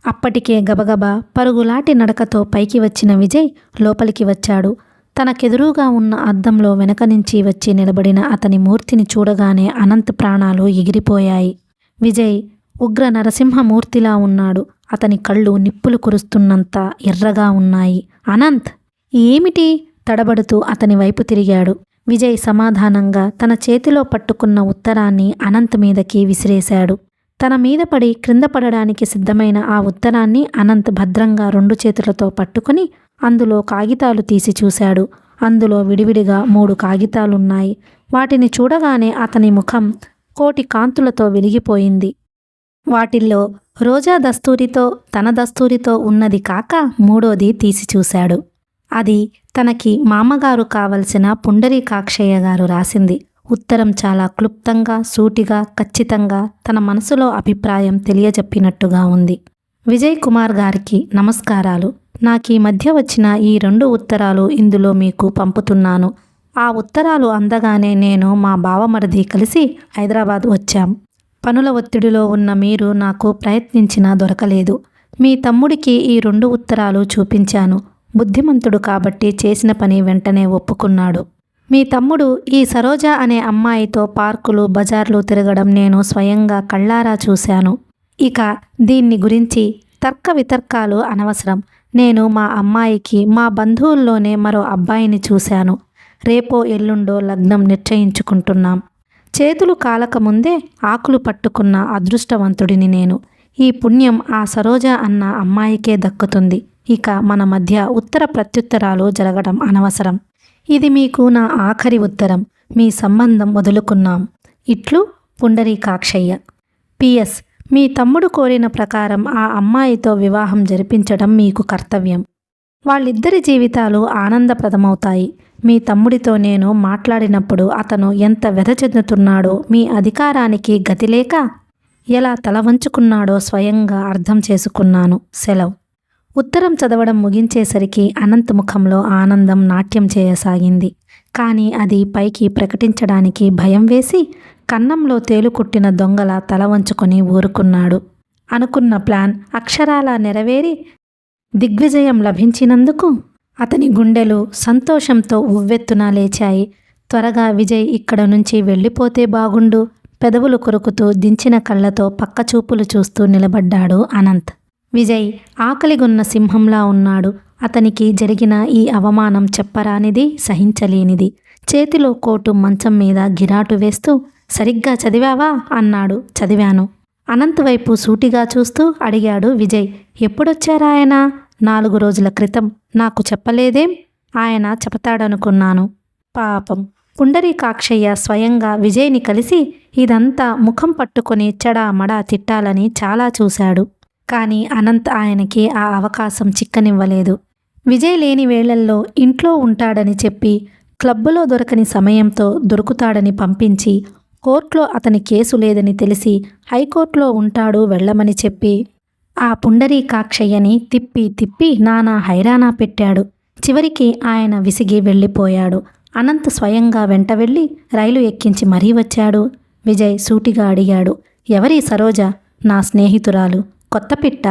అప్పటికే గబగబా పరుగులాటి నడకతో పైకి వచ్చిన విజయ్ లోపలికి వచ్చాడు. తనకెదురుగా ఉన్న అద్దంలో వెనక నుంచి వచ్చి నిలబడిన అతని మూర్తిని చూడగానే అనంత్ ప్రాణాలు ఎగిరిపోయాయి. విజయ్ ఉగ్ర నరసింహమూర్తిలా ఉన్నాడు. అతని కళ్ళు నిప్పులు కురుస్తున్నంత ఎర్రగా ఉన్నాయి. అనంత్, ఏమిటి? తడబడుతూ అతని వైపు తిరిగాడు. విజయ్ సమాధానంగా తన చేతిలో పట్టుకున్న ఉత్తరాన్ని అనంత్ మీదకి విసిరేశాడు. తన మీద పడి క్రింద పడడానికి సిద్ధమైన ఆ ఉత్తరాన్ని అనంత్ భద్రంగా 2 చేతులతో పట్టుకుని అందులో కాగితాలు తీసి చూశాడు. అందులో విడివిడిగా 3 కాగితాలున్నాయి. వాటిని చూడగానే అతని ముఖం కోటి కాంతులతో వెలిగిపోయింది. వాటిల్లో రోజా దస్తూరితో తన దస్తూరితో ఉన్నది కాక 3వది తీసి చూశాడు. అది తనకి మామగారు కావలసిన పుండరీకాక్షయ్య గారు రాసింది. ఉత్తరం చాలా క్లుప్తంగా, సూటిగా, ఖచ్చితంగా తన మనసులో అభిప్రాయం తెలియజెప్పినట్టుగా ఉంది. విజయ్ కుమార్ గారికి నమస్కారాలు. నాకీ మధ్య వచ్చిన ఈ 2 ఉత్తరాలు ఇందులో మీకు పంపుతున్నాను. ఆ ఉత్తరాలు అందగానే నేను మా బావమరిది కలిసి హైదరాబాద్ వచ్చాం. పనుల ఒత్తిడిలో ఉన్న మీరు నాకు ప్రయత్నించినా దొరకలేదు. మీ తమ్ముడికి ఈ 2 ఉత్తరాలు చూపించాను. బుద్ధిమంతుడు కాబట్టి చేసిన పని వెంటనే ఒప్పుకున్నాడు. మీ తమ్ముడు ఈ సరోజ అనే అమ్మాయితో పార్కులు, బజార్లు తిరగడం నేను స్వయంగా కళ్ళారా చూశాను. ఇక దీన్ని గురించి తర్క వితర్కాలు అనవసరం. నేను మా అమ్మాయికి మా బంధువుల్లోనే మరో అబ్బాయిని చూశాను. రేపో ఎల్లుండో లగ్నం నిశ్చయించుకుంటున్నాం. చేతులు కాలకముందే ఆకులు పట్టుకున్న అదృష్టవంతుడిని నేను. ఈ పుణ్యం ఆ సరోజ అన్న అమ్మాయికే దక్కుతుంది. ఇక మన మధ్య ఉత్తర ప్రత్యుత్తరాలు జరగడం అనవసరం. ఇది మీకు నా ఆఖరి ఉత్తరం. మీ సంబంధం వదులుకున్నాం. ఇట్లు పుండరీకాక్షయ్య. PS. మీ తమ్ముడు కోరిన ప్రకారం ఆ అమ్మాయితో వివాహం జరిపించడం మీకు కర్తవ్యం. వాళ్ళిద్దరి జీవితాలు ఆనందప్రదమవుతాయి. మీ తమ్ముడితో నేను మాట్లాడినప్పుడు అతను ఎంత వ్యధ చెందుతున్నాడో, మీ అధికారానికి గతిలేక ఎలా తల వంచుకున్నాడో స్వయంగా అర్థం చేసుకున్నాను. సెలవు. ఉత్తరం చదవడం ముగించేసరికి అనంత్ ముఖంలో ఆనందం నాట్యం చేయసాగింది. కానీ అది పైకి ప్రకటించడానికి భయం వేసి కన్నంలో తేలుకుట్టిన దొంగల తల వంచుకొని ఊరుకున్నాడు. అనుకున్న ప్లాన్ అక్షరాలా నెరవేరి దిగ్విజయం లభించినందుకు అతని గుండెలు సంతోషంతో ఉవ్వెత్తున లేచాయి. త్వరగా విజయ్ ఇక్కడ నుంచి వెళ్ళిపోతే బాగుండు. పెదవులు కొరుకుతూ దించిన కళ్ళతో పక్కచూపులు చూస్తూ నిలబడ్డాడు అనంత్. విజయ్ ఆకలిగొన్న సింహంలా ఉన్నాడు. అతనికి జరిగిన ఈ అవమానం చెప్పరానిది, సహించలేనిది. చేతిలో కోటు మంచం మీద గిరాటు వేస్తూ సరిగ్గా చదివావా అన్నాడు. చదివాను. అనంత్ వైపు సూటిగా చూస్తూ అడిగాడు విజయ్. ఎప్పుడొచ్చారాయన? 4 రోజుల క్రితం. నాకు చెప్పలేదేం? ఆయన చెబుతాడనుకున్నాను. పాపం. పుండరీకాక్షయ్య స్వయంగా విజయ్ని కలిసి ఇదంతా ముఖం పట్టుకొని చెడామడా తిట్టాలని చాలా చూశాడు. కానీ అనంత్ ఆయనకి ఆ అవకాశం చిక్కనివ్వలేదు. విజయ్ లేని వేళల్లో ఇంట్లో ఉంటాడని చెప్పి, క్లబ్బులో దొరకని సమయంతో దొరుకుతాడని పంపించి, కోర్టులో అతని కేసు లేదని తెలిసి హైకోర్టులో ఉంటాడు వెళ్ళమని చెప్పి, ఆ పుండరీకాక్షయ్యని తిప్పి తిప్పి నానా హైరానా పెట్టాడు. చివరికి ఆయన విసిగి వెళ్ళిపోయాడు. అనంత్ స్వయంగా వెంట వెళ్ళి రైలు ఎక్కించి మరీ వచ్చాడు. విజయ్ సూటిగా అడిగాడు. ఎవరి సరోజ? నా స్నేహితురాలు. కొత్త పిట్ట?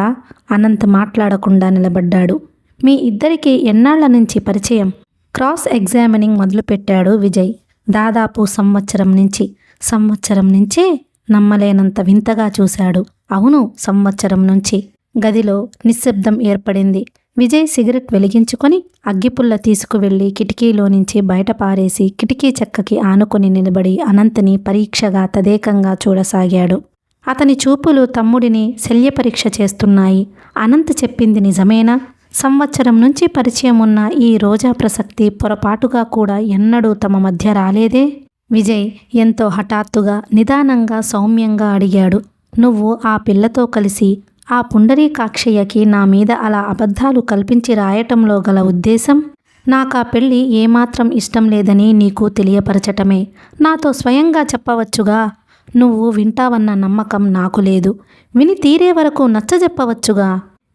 అనంత్ మాట్లాడకుండా నిలబడ్డాడు. మీ ఇద్దరికి ఎన్నాళ్ల నుంచి పరిచయం? క్రాస్ ఎగ్జామినింగ్ మొదలుపెట్టాడు విజయ్. దాదాపు సంవత్సరం నుంచి. సంవత్సరం నుంచే? నమ్మలేనంత వింతగా చూశాడు. అవును, సంవత్సరం నుంచి. గదిలో నిశ్శబ్దం ఏర్పడింది. విజయ్ సిగరెట్ వెలిగించుకొని అగ్గిపుల్ల తీసుకువెళ్ళి కిటికీలో నుంచి బయట పారేసి కిటికీ చెక్కకి ఆనుకొని నిలబడి అనంత్ని పరీక్షగా తదేకంగా చూడసాగాడు. అతని చూపులు తమ్ముడిని శల్యపరీక్ష చేస్తున్నాయి. అనంత్ చెప్పింది నిజమేనా? సంవత్సరం నుంచి పరిచయం ఉన్న ఈ రోజా ప్రసక్తి పొరపాటుగా కూడా ఎన్నడూ తమ మధ్య రాలేదే? విజయ్ ఎంతో హఠాత్తుగా, నిదానంగా, సౌమ్యంగా అడిగాడు. నువ్వు ఆ పిల్లతో కలిసి ఆ పుండరీకాక్షయ్యకి నా మీద అలా అబద్ధాలు కల్పించి రాయటంలో గల ఉద్దేశం? నాకా పెళ్ళి ఏమాత్రం ఇష్టం లేదని నీకు తెలియపరచటమే. నాతో స్వయంగా చెప్పవచ్చుగా. నువ్వు వింటావన్న నమ్మకం నాకు లేదు. విని తీరే వరకు నచ్చజెప్పవచ్చుగా.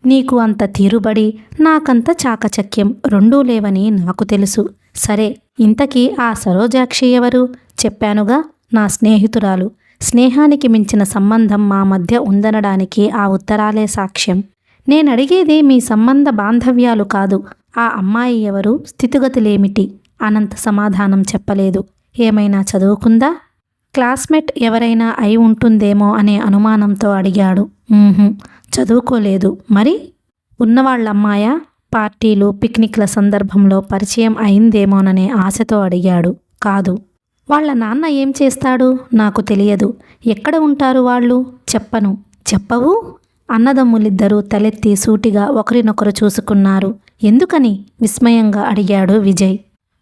నీకు అంత తీరుబడి, నాకంత చాకచక్యం రెండూ లేవని నాకు తెలుసు. సరే, ఇంతకీ ఆ సరోజాక్షి ఎవరు? చెప్పానుగా, నా స్నేహితురాలు. స్నేహానికి మించిన సంబంధం మా మధ్య ఉందనడానికి ఆ ఉత్తరాలే సాక్ష్యం. నేనడిగేది మీ సంబంధ బాంధవ్యాలు కాదు. ఆ అమ్మాయి ఎవరు? స్థితిగతులేమిటి? అనంత్ సమాధానం చెప్పలేదు. ఏమైనా చదువుకుందా? క్లాస్మేట్ ఎవరైనా అయి ఉంటుందేమో అనే అనుమానంతో అడిగాడు. చదువుకోలేదు. మరి ఉన్నవాళ్ళమ్మాయా? పార్టీలు, పిక్నిక్ల సందర్భంలో పరిచయం అయిందేమోననే ఆశతో అడిగాడు. కాదు. వాళ్ళ నాన్న ఏం చేస్తాడు? నాకు తెలియదు. ఎక్కడ ఉంటారు వాళ్ళు? చెప్పను. చెప్పవు? అన్నదమ్ములిద్దరూ తలెత్తి సూటిగా ఒకరినొకరు చూసుకున్నారు. ఎందుకని? విస్మయంగా అడిగాడు విజయ్.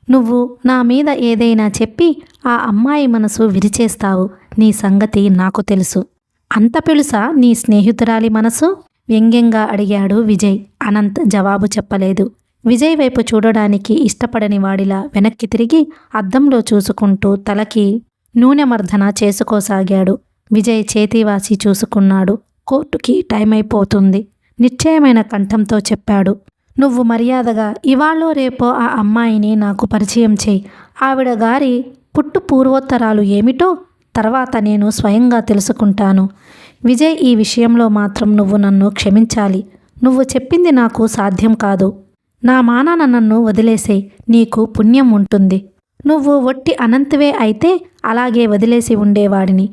నువ్వు నా మీద ఏదైనా చెప్పి ఆ అమ్మాయి మనసు విరిచేస్తావు. నీ సంగతి నాకు తెలుసు. అంత పెలుసా నీ స్నేహితురాలి మనసు? వ్యంగ్యంగా అడిగాడు విజయ్. అనంత్ జవాబు చెప్పలేదు. విజయ్ వైపు చూడడానికి ఇష్టపడని వాడిలా వెనక్కి తిరిగి అద్దంలో చూసుకుంటూ తలకి నూనె మర్దన చేసుకోసాగాడు. విజయ్ చేతివాసి చూసుకున్నాడు. కోర్టుకి టైం అయిపోతుంది. నిశ్చయమైన కంఠంతో చెప్పాడు. నువ్వు మర్యాదగా ఇవాళో రేపో ఆ అమ్మాయిని నాకు పరిచయం చేయి. ఆవిడ గారి పుట్టు పూర్వోత్తరాలు ఏమిటో తర్వాత నేను స్వయంగా తెలుసుకుంటాను. విజయ్, ఈ విషయంలో మాత్రం నువ్వు నన్ను క్షమించాలి. నువ్వు చెప్పింది నాకు సాధ్యం కాదు. నా మానాన నన్ను వదిలేసేయ్. నీకు పుణ్యం ఉంటుంది. నువ్వు ఒట్టి అనంతవే అయితే అలాగే వదిలేసి ఉండేవాడిని.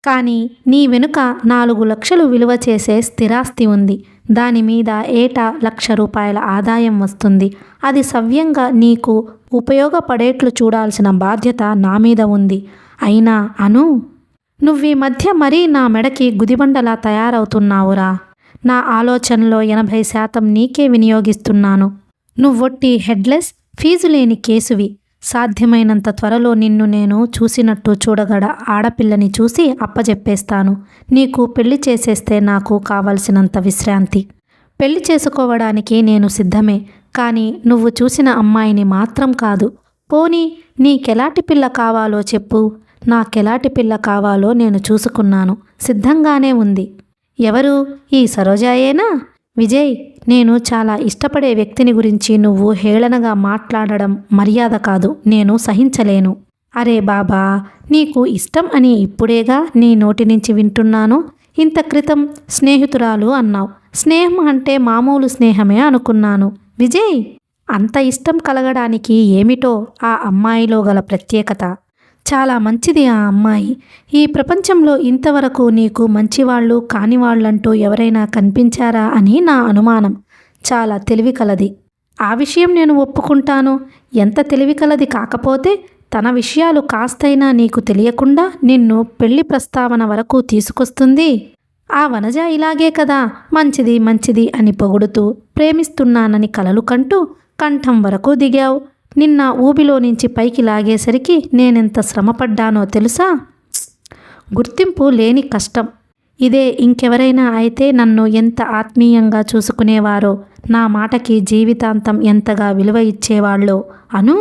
కానీ నీ వెనుక 4 లక్షలు విలువ చేసే స్థిరాస్తి ఉంది. దానిమీద ఏటా 1,00,000 రూపాయల ఆదాయం వస్తుంది. అది సవ్యంగా నీకు ఉపయోగపడేట్లు చూడాల్సిన బాధ్యత నా మీద ఉంది. అయినా అను, నువ్వీ మధ్య మరీ నా మెడకి గుదిబండలా తయారవుతున్నావురా. నా ఆలోచనలో 80% నీకే వినియోగిస్తున్నాను. నువ్వొట్టి హెడ్లెస్, ఫీజు లేని కేసువి. సాధ్యమైనంత త్వరలో నిన్ను నేను చూసినట్టు చూడగడ ఆడపిల్లని చూసి అప్పజెప్పేస్తాను. నీకు పెళ్లి చేసేస్తే నాకు కావలసినంత విశ్రాంతి. పెళ్లి చేసుకోవడానికి నేను సిద్ధమే. కానీ నువ్వు చూసిన అమ్మాయిని మాత్రం కాదు. పోనీ నీకెలాంటి పిల్ల కావాలో చెప్పు. నాకెలాంటి పిల్ల కావాలో నేను చూసుకున్నాను. సిద్ధంగానే ఉంది. ఎవరు? ఈ సరోజాయేనా? విజయ్, నేను చాలా ఇష్టపడే వ్యక్తిని గురించి నువ్వు హేళనగా మాట్లాడడం మర్యాద కాదు. నేను సహించలేను. అరే బాబా, నీకు ఇష్టం అని ఇప్పుడేగా నీ నోటి నుంచి వింటున్నాను. ఇంత క్రితం స్నేహితురాలు అన్నావు. స్నేహం అంటే మామూలు స్నేహమే అనుకున్నాను. విజయ్, అంత ఇష్టం కలగడానికి ఏమిటో ఆ అమ్మాయిలో గల ప్రత్యేకత. చాలా మంచిది ఆ అమ్మాయి. ఈ ప్రపంచంలో ఇంతవరకు నీకు మంచివాళ్ళు కానివాళ్ళంటూ ఎవరైనా కనిపించారా అని నా అనుమానం. చాలా తెలివి కలది. ఆ విషయం నేను ఒప్పుకుంటాను. ఎంత తెలివి కలది కాకపోతే తన విషయాలు కాస్తైనా నీకు తెలియకుండా నిన్ను పెళ్లి ప్రస్తావన వరకు తీసుకొస్తుంది. ఆ వనజ ఇలాగే కదా, మంచిది మంచిది అని పొగుడుతూ ప్రేమిస్తున్నానని కలలు కంటూ కంఠం వరకు దిగావు. నిన్న ఊబిలో నుంచి పైకి లాగేసరికి నేనెంత శ్రమపడ్డానో తెలుసా? గుర్తింపు లేని కష్టం. ఇదే ఇంకెవరైనా అయితే నన్ను ఎంత ఆత్మీయంగా చూసుకునేవారో, నా మాటకి జీవితాంతం ఎంతగా విలువ ఇచ్చేవాళ్ళో. అను,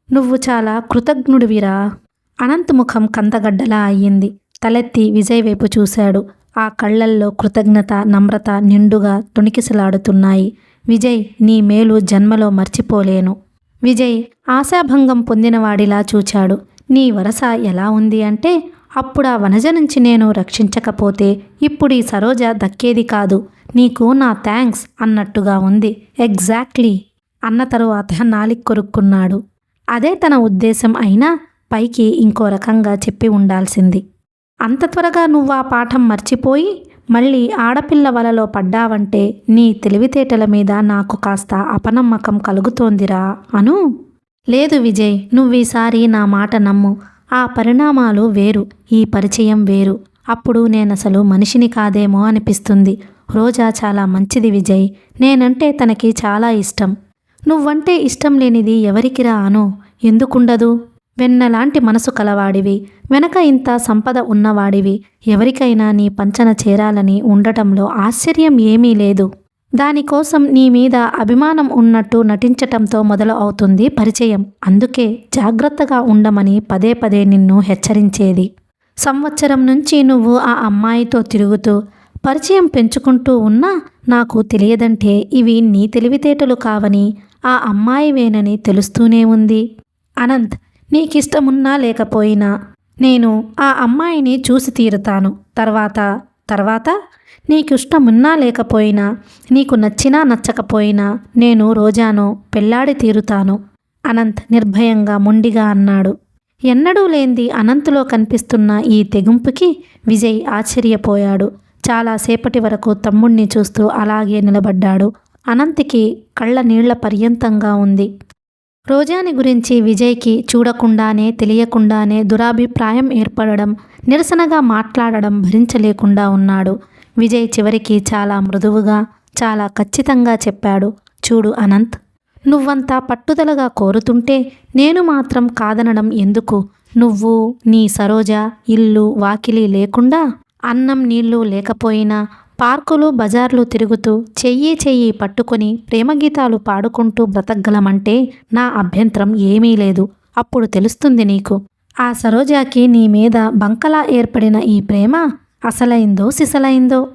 నువ్వు చాలా కృతజ్ఞుడివిరా. అనంత్ ముఖం కందగడ్డలా అయ్యింది. తలెత్తి విజయ్ వైపు చూశాడు. ఆ కళ్ళల్లో కృతజ్ఞత, నమ్రత నిండుగా తొణికిసలాడుతున్నాయి. విజయ్, నీ మేలు జన్మలో మర్చిపోలేను. విజయ్ ఆశాభంగం పొందినవాడిలా చూచాడు. నీ వరస ఎలా ఉంది అంటే, అప్పుడా వనజ నుంచి నేను రక్షించకపోతే ఇప్పుడు ఈ సరోజ దక్కేది కాదు. నీకు నా థ్యాంక్స్ అన్నట్టుగా ఉంది. ఎగ్జాక్ట్లీ అన్న తరువాత నాలిక్ కొరుక్కున్నాడు. అదే తన ఉద్దేశం అయినా పైకి ఇంకో రకంగా చెప్పి ఉండాల్సింది. అంత త్వరగా నువ్వు ఆ పాఠం మర్చిపోయి మళ్ళీ ఆడపిల్ల వలలో పడ్డావంటే నీ తెలివితేటల మీద నాకు కాస్త అపనమ్మకం కలుగుతోందిరా. అను, లేదు విజయ్, నువ్వీసారి నా మాట నమ్ము. ఆ పరిణామాలు వేరు, ఈ పరిచయం వేరు. అప్పుడు నేనసలు మనిషిని కాదేమో అనిపిస్తుంది. రోజా చాలా మంచిది విజయ్. నేనంటే తనకి చాలా ఇష్టం. నువ్వంటే ఇష్టం లేనిది ఎవరికిరా అను? ఎందుకుండదు? వెన్నలాంటి మనసు కలవాడివి, వెనక ఇంత సంపద ఉన్నవాడివి. ఎవరికైనా నీ పంచన చేరాలని ఉండటంలో ఆశ్చర్యం ఏమీ లేదు. దానికోసం నీ మీద అభిమానం ఉన్నట్టు నటించటంతో మొదలు అవుతుంది పరిచయం. అందుకే జాగ్రత్తగా ఉండమని పదే పదే నిన్ను హెచ్చరించేది. సంవత్సరం నుంచి నువ్వు ఆ అమ్మాయితో తిరుగుతూ పరిచయం పెంచుకుంటూ ఉన్నా నాకు తెలియదంటే ఇవి నీ తెలివితేటలు కావని, ఆ అమ్మాయివేనని తెలుస్తూనే ఉంది. అనంత్, నీకిష్టమున్నా లేకపోయినా నేను ఆ అమ్మాయిని చూసి తీరుతాను. తర్వాత నీకిష్టమున్నా లేకపోయినా, నీకు నచ్చినా నచ్చకపోయినా నేను రోజాను పెళ్లాడి తీరుతాను. అనంత్ నిర్భయంగా మొండిగా అన్నాడు. ఎన్నడూ లేంది అనంత్లో కనిపిస్తున్న ఈ తెగింపుకి విజయ్ ఆశ్చర్యపోయాడు. చాలాసేపటి వరకు తమ్ముణ్ణి చూస్తూ అలాగే నిలబడ్డాడు. అనంత్కి కళ్ళ నీళ్ల పర్యంతంగా ఉంది. రోజాని గురించి విజయ్కి చూడకుండానే తెలియకుండానే దురాభిప్రాయం ఏర్పడడం, నిరసనగా మాట్లాడడం భరించలేకుండా ఉన్నాడు. విజయ్ చివరికి చాలా మృదువుగా, చాలా ఖచ్చితంగా చెప్పాడు. చూడు అనంత్, నువ్వంతా పట్టుదలగా కోరుతుంటే నేను మాత్రం కాదనడం ఎందుకు? నువ్వు, నీ సరోజ ఇల్లు వాకిలి లేకుండా, అన్నం నీళ్లు లేకపోయినా పార్కులు బజార్లు తిరుగుతూ చెయ్యి పట్టుకొని ప్రేమగీతాలు పాడుకుంటూ బ్రతకగలమంటే నా అభ్యంతరం ఏమీ లేదు. అప్పుడు తెలుస్తుంది నీకు ఆ సరోజాకి నీ మీద బంకలా ఏర్పడిన ఈ ప్రేమ అసలైందో సిసలైందో.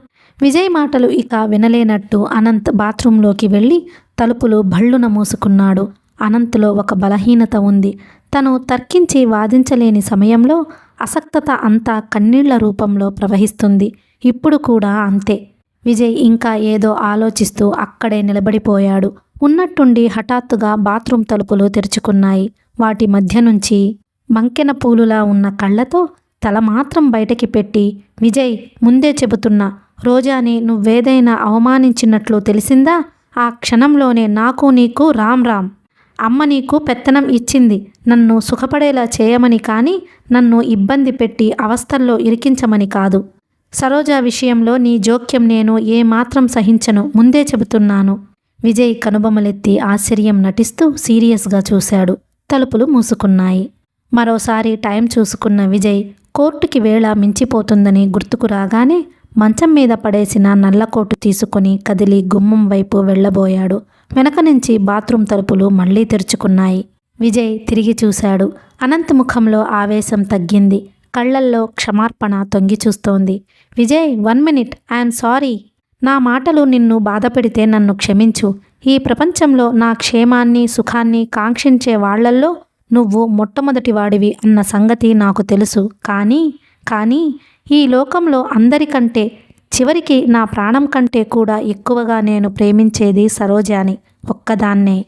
విజయ్ మాటలు ఇక వినలేనట్టు అనంత్ బాత్రూంలోకి వెళ్ళి తలుపులు భళ్ళున మూసుకున్నాడు. అనంత్లో ఒక బలహీనత ఉంది. తను తర్కించి వాదించలేని సమయంలో అసక్తత అంతా కన్నీళ్ల రూపంలో ప్రవహిస్తుంది. ఇప్పుడు కూడా అంతే. విజయ్ ఇంకా ఏదో ఆలోచిస్తూ అక్కడే నిలబడిపోయాడు. ఉన్నట్టుండి హఠాత్తుగా బాత్రూం తలుపులు తెరుచుకున్నాయి. వాటి మధ్య నుంచి మంకెన పూలులా ఉన్న కళ్ళతో తల మాత్రం బయటకి పెట్టి, విజయ్, ముందే చెబుతున్నా, రోజాని నువ్వేదైనా అవమానించినట్లు తెలిసిందా? ఆ క్షణంలోనే నాకు నీకు రామ్. అమ్మ నీకు పెత్తనం ఇచ్చింది నన్ను సుఖపడేలా చేయమని, కానీ నన్ను ఇబ్బంది పెట్టి అవస్థల్లో ఇరికించమని కాదు. సరోజ విషయంలో నీ జోక్యం నేను ఏమాత్రం సహించను, ముందే చెబుతున్నాను. విజయ్ కనుబొమలెత్తి ఆశ్చర్యం నటిస్తూ సీరియస్గా చూశాడు. తలుపులు మూసుకున్నాయి. మరోసారి టైం చూసుకున్న విజయ్ కోర్టుకి వేళ మించిపోతుందని గుర్తుకు రాగానే మంచం మీద పడేసిన నల్లకోటు తీసుకొని కదిలి గుమ్మం వైపు వెళ్ళబోయాడు. వెనక నుంచి బాత్రూం తలుపులు మళ్లీ తెరుచుకున్నాయి. విజయ్ తిరిగి చూశాడు. అనంత్ ముఖంలో ఆవేశం తగ్గింది. కళ్లల్లో క్షమార్పణ తొంగి చూస్తోంది. Vijay, 1 minute, I'm sorry. నా మాటలు నిన్ను బాధపెడితే నన్ను క్షమించు. ఈ ప్రపంచంలో నా క్షేమాన్ని సుఖాన్ని కాంక్షించే వాళ్లల్లో నువ్వు మొట్టమొదటివాడివి అన్న సంగతి నాకు తెలుసు. కానీ ఈ లోకంలో అందరికంటే, చివరికి నా ప్రాణం కంటే కూడా ఎక్కువగా నేను ప్రేమించేది సరోజాని ఒక్కదాన్నే.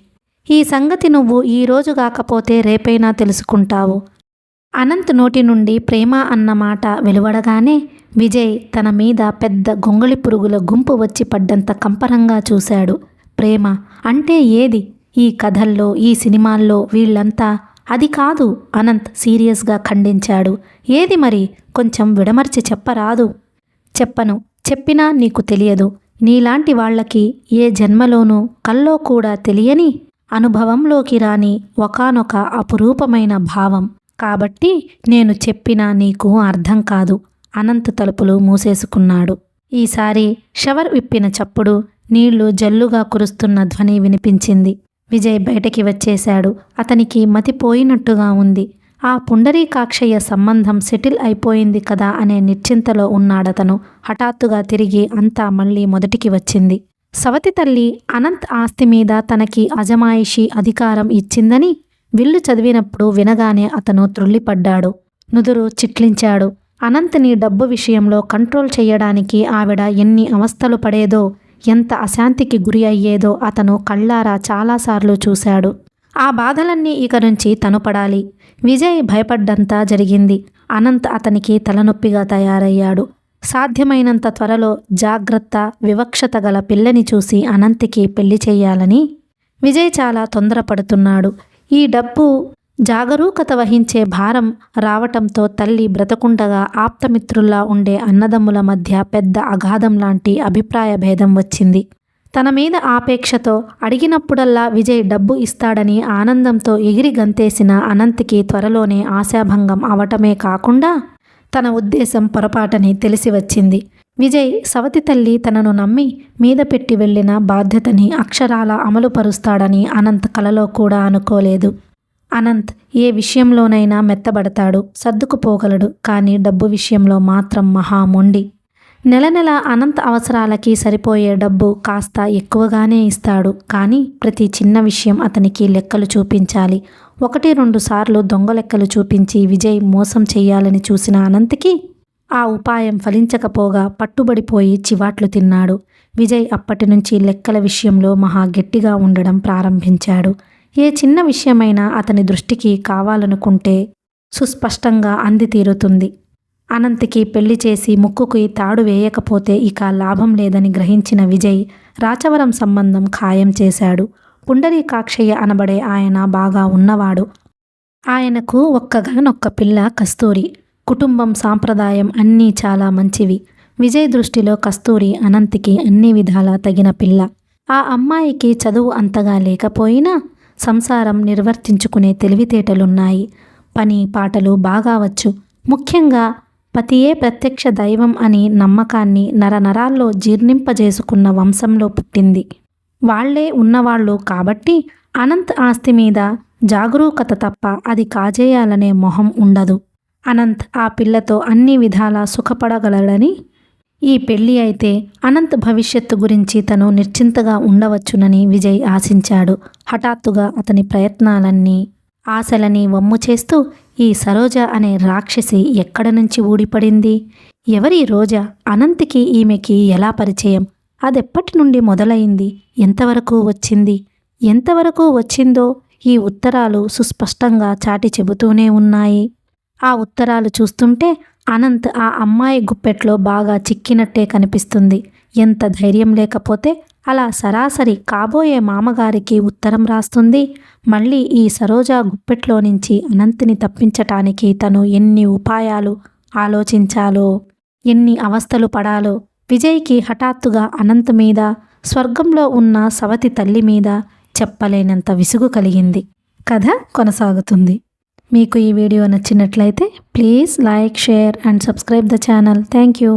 ఈ సంగతి నువ్వు ఈరోజు కాకపోతే రేపైనా తెలుసుకుంటావు. అనంత్ నోటి నుండి ప్రేమ అన్న మాట వెలువడగానే విజయ్ తన మీద పెద్ద గొంగళి పురుగుల గుంపు వచ్చి పడ్డంత కంపరంగా చూశాడు. ప్రేమ అంటే ఏది? ఈ కథల్లో, ఈ సినిమాల్లో వీళ్ళంతా అది కాదు. అనంత్ సీరియస్గా ఖండించాడు. ఏది మరి? కొంచెం విడమర్చి చెప్పరాదు? చెప్పను. చెప్పినా నీకు తెలియదు. నీలాంటి వాళ్లకి ఏ జన్మలోనూ కల్లో కూడా తెలియని, అనుభవంలోకి రాని ఒకానొక అపురూపమైన భావం. కాబట్టి నేను చెప్పినా నీకు అర్థం కాదు. అనంత్ తలుపులు మూసేసుకున్నాడు. ఈసారి షవర్ విప్పిన చప్పుడు, నీళ్లు జల్లుగా కురుస్తున్న ధ్వని వినిపించింది. విజయ్ బయటకి వచ్చేశాడు. అతనికి మతిపోయినట్టుగా ఉంది. ఆ పుండరీకాక్షయ్య సంబంధం సెటిల్ అయిపోయింది కదా అనే నిశ్చింతలో ఉన్నాడతను. హఠాత్తుగా తిరిగి అంతా మళ్ళీ మొదటికి వచ్చింది. సవతి తల్లి అనంత్ ఆస్తి మీద తనకి అజమాయిషీ అధికారం ఇచ్చిందని విల్లు చదివినప్పుడు వినగానే అతను త్రుళ్ళిపడ్డాడు. నుదురు చిట్లించాడు. అనంత్ని డబ్బు విషయంలో కంట్రోల్ చేయడానికి ఆవిడ ఎన్ని అవస్థలు పడేదో, ఎంత అశాంతికి గురి అయ్యేదో అతను కళ్ళారా చాలాసార్లు చూశాడు. ఆ బాధలన్నీ ఇక నుంచి తను పడాలి. విజయ్ భయపడ్డంతా జరిగింది. అనంత్ అతనికి తలనొప్పిగా తయారయ్యాడు. సాధ్యమైనంత త్వరలో జాగ్రత్త, వివక్షత గల పిల్లని చూసి అనంత్కి పెళ్లి చెయ్యాలని విజయ్ చాలా తొందరపడుతున్నాడు. ఈ డబ్బు జాగరూకత వహించే భారం రావటంతో తల్లి బ్రతకుండగా ఆప్తమిత్రుల్లా ఉండే అన్నదమ్ముల మధ్య పెద్ద అగాధం లాంటి అభిప్రాయ భేదం వచ్చింది. తన మీద ఆపేక్షతో అడిగినప్పుడల్లా విజయ్ డబ్బు ఇస్తాడని ఆనందంతో ఎగిరి గంతేసిన అనంత్కి త్వరలోనే ఆశాభంగం అవటమే కాకుండా తన ఉద్దేశం పొరపాటని తెలిసి వచ్చింది. విజయ్ సవతి తల్లి తనను నమ్మి మీద పెట్టి వెళ్ళిన బాధ్యతని అక్షరాల అమలుపరుస్తాడని అనంత్ కలలో కూడా అనుకోలేదు. అనంత్ ఏ విషయంలోనైనా మెత్తబడతాడు, సర్దుకుపోగలడు. కానీ డబ్బు విషయంలో మాత్రం మహామొండి. నెల నెల అనంత్ అవసరాలకి సరిపోయే డబ్బు కాస్త ఎక్కువగానే ఇస్తాడు. కానీ ప్రతి చిన్న విషయం అతనికి లెక్కలు చూపించాలి. 1-2 సార్లు దొంగ లెక్కలు చూపించి విజయ్ మోసం చెయ్యాలని చూసిన అనంత్కి ఆ ఉపాయం ఫలించకపోగా పట్టుబడిపోయి చివాట్లు తిన్నాడు. విజయ్ అప్పటి నుంచి లెక్కల విషయంలో మహా గట్టిగా ఉండడం ప్రారంభించాడు. ఏ చిన్న విషయమైనా అతని దృష్టికి కావాలనుకుంటే సుస్పష్టంగా అంది తీరుతుంది. అనంత్కి పెళ్లి చేసి ముక్కుకి తాడు వేయకపోతే ఇక లాభం లేదని గ్రహించిన విజయ్ రాచవరం సంబంధం ఖాయం చేశాడు. పుండరీకాక్షయ్య అనబడే ఆయన బాగా ఉన్నవాడు. ఆయనకు ఒక్కగానొక్క పిల్ల కస్తూరి. కుటుంబం, సాంప్రదాయం అన్నీ చాలా మంచివి. విజయ్ దృష్టిలో కస్తూరి అనంత్కి అన్ని విధాలా తగిన పిల్ల. ఆ అమ్మాయికి చదువు అంతగా లేకపోయినా సంసారం నిర్వర్తించుకునే తెలివితేటలున్నాయి. పని పాటలు బాగా వచ్చు. ముఖ్యంగా పతియే ప్రత్యక్ష దైవం అని నమ్మకాన్ని నరనరాల్లో జీర్ణింపజేసుకున్న వంశంలో పుట్టింది. వాళ్లే ఉన్నవాళ్ళు కాబట్టి అనంత్ ఆస్తి మీద జాగరూకత తప్ప అది కాజేయాలనే మొహం ఉండదు. అనంత్ ఆ పిల్లతో అన్ని విధాలా సుఖపడగలడని, ఈ పెళ్లి అయితే అనంత్ భవిష్యత్తు గురించి తను నిశ్చింతగా ఉండవచ్చునని విజయ్ ఆశించాడు. హఠాత్తుగా అతని ప్రయత్నాలన్నీ, ఆశలని వమ్ము చేస్తూ ఈ సరోజ అనే రాక్షసి ఎక్కడ నుంచి ఊడిపడింది? ఎవరి రోజ? అనంత్కి ఈమెకి ఎలా పరిచయం? అదెప్పటి నుండి మొదలైంది? ఎంతవరకు వచ్చింది? ఎంతవరకు వచ్చిందో ఈ ఉత్తరాలు సుస్పష్టంగా చాటి చెబుతూనే ఉన్నాయి. ఆ ఉత్తరాలు చూస్తుంటే అనంత్ ఆ అమ్మాయి గుప్పెట్లో బాగా చిక్కినట్టే కనిపిస్తుంది. ఎంత ధైర్యం లేకపోతే అలా సరాసరి కాబోయే మామగారికి ఉత్తరం రాస్తుంది? మళ్ళీ ఈ సరోజా గుప్పెట్లో నుంచి అనంత్ని తప్పించటానికి తను ఎన్ని ఉపాయాలు ఆలోచించాలో, ఎన్ని అవస్థలు పడాలో. విజయ్కి హఠాత్తుగా అనంత్ మీద, స్వర్గంలో ఉన్న సవతి తల్లి మీద చెప్పలేనంత విసుగు కలిగింది. కథ కొనసాగుతుంది. మీకు ఈ వీడియో నచ్చినట్లయితే please like, share and subscribe the channel. Thank you.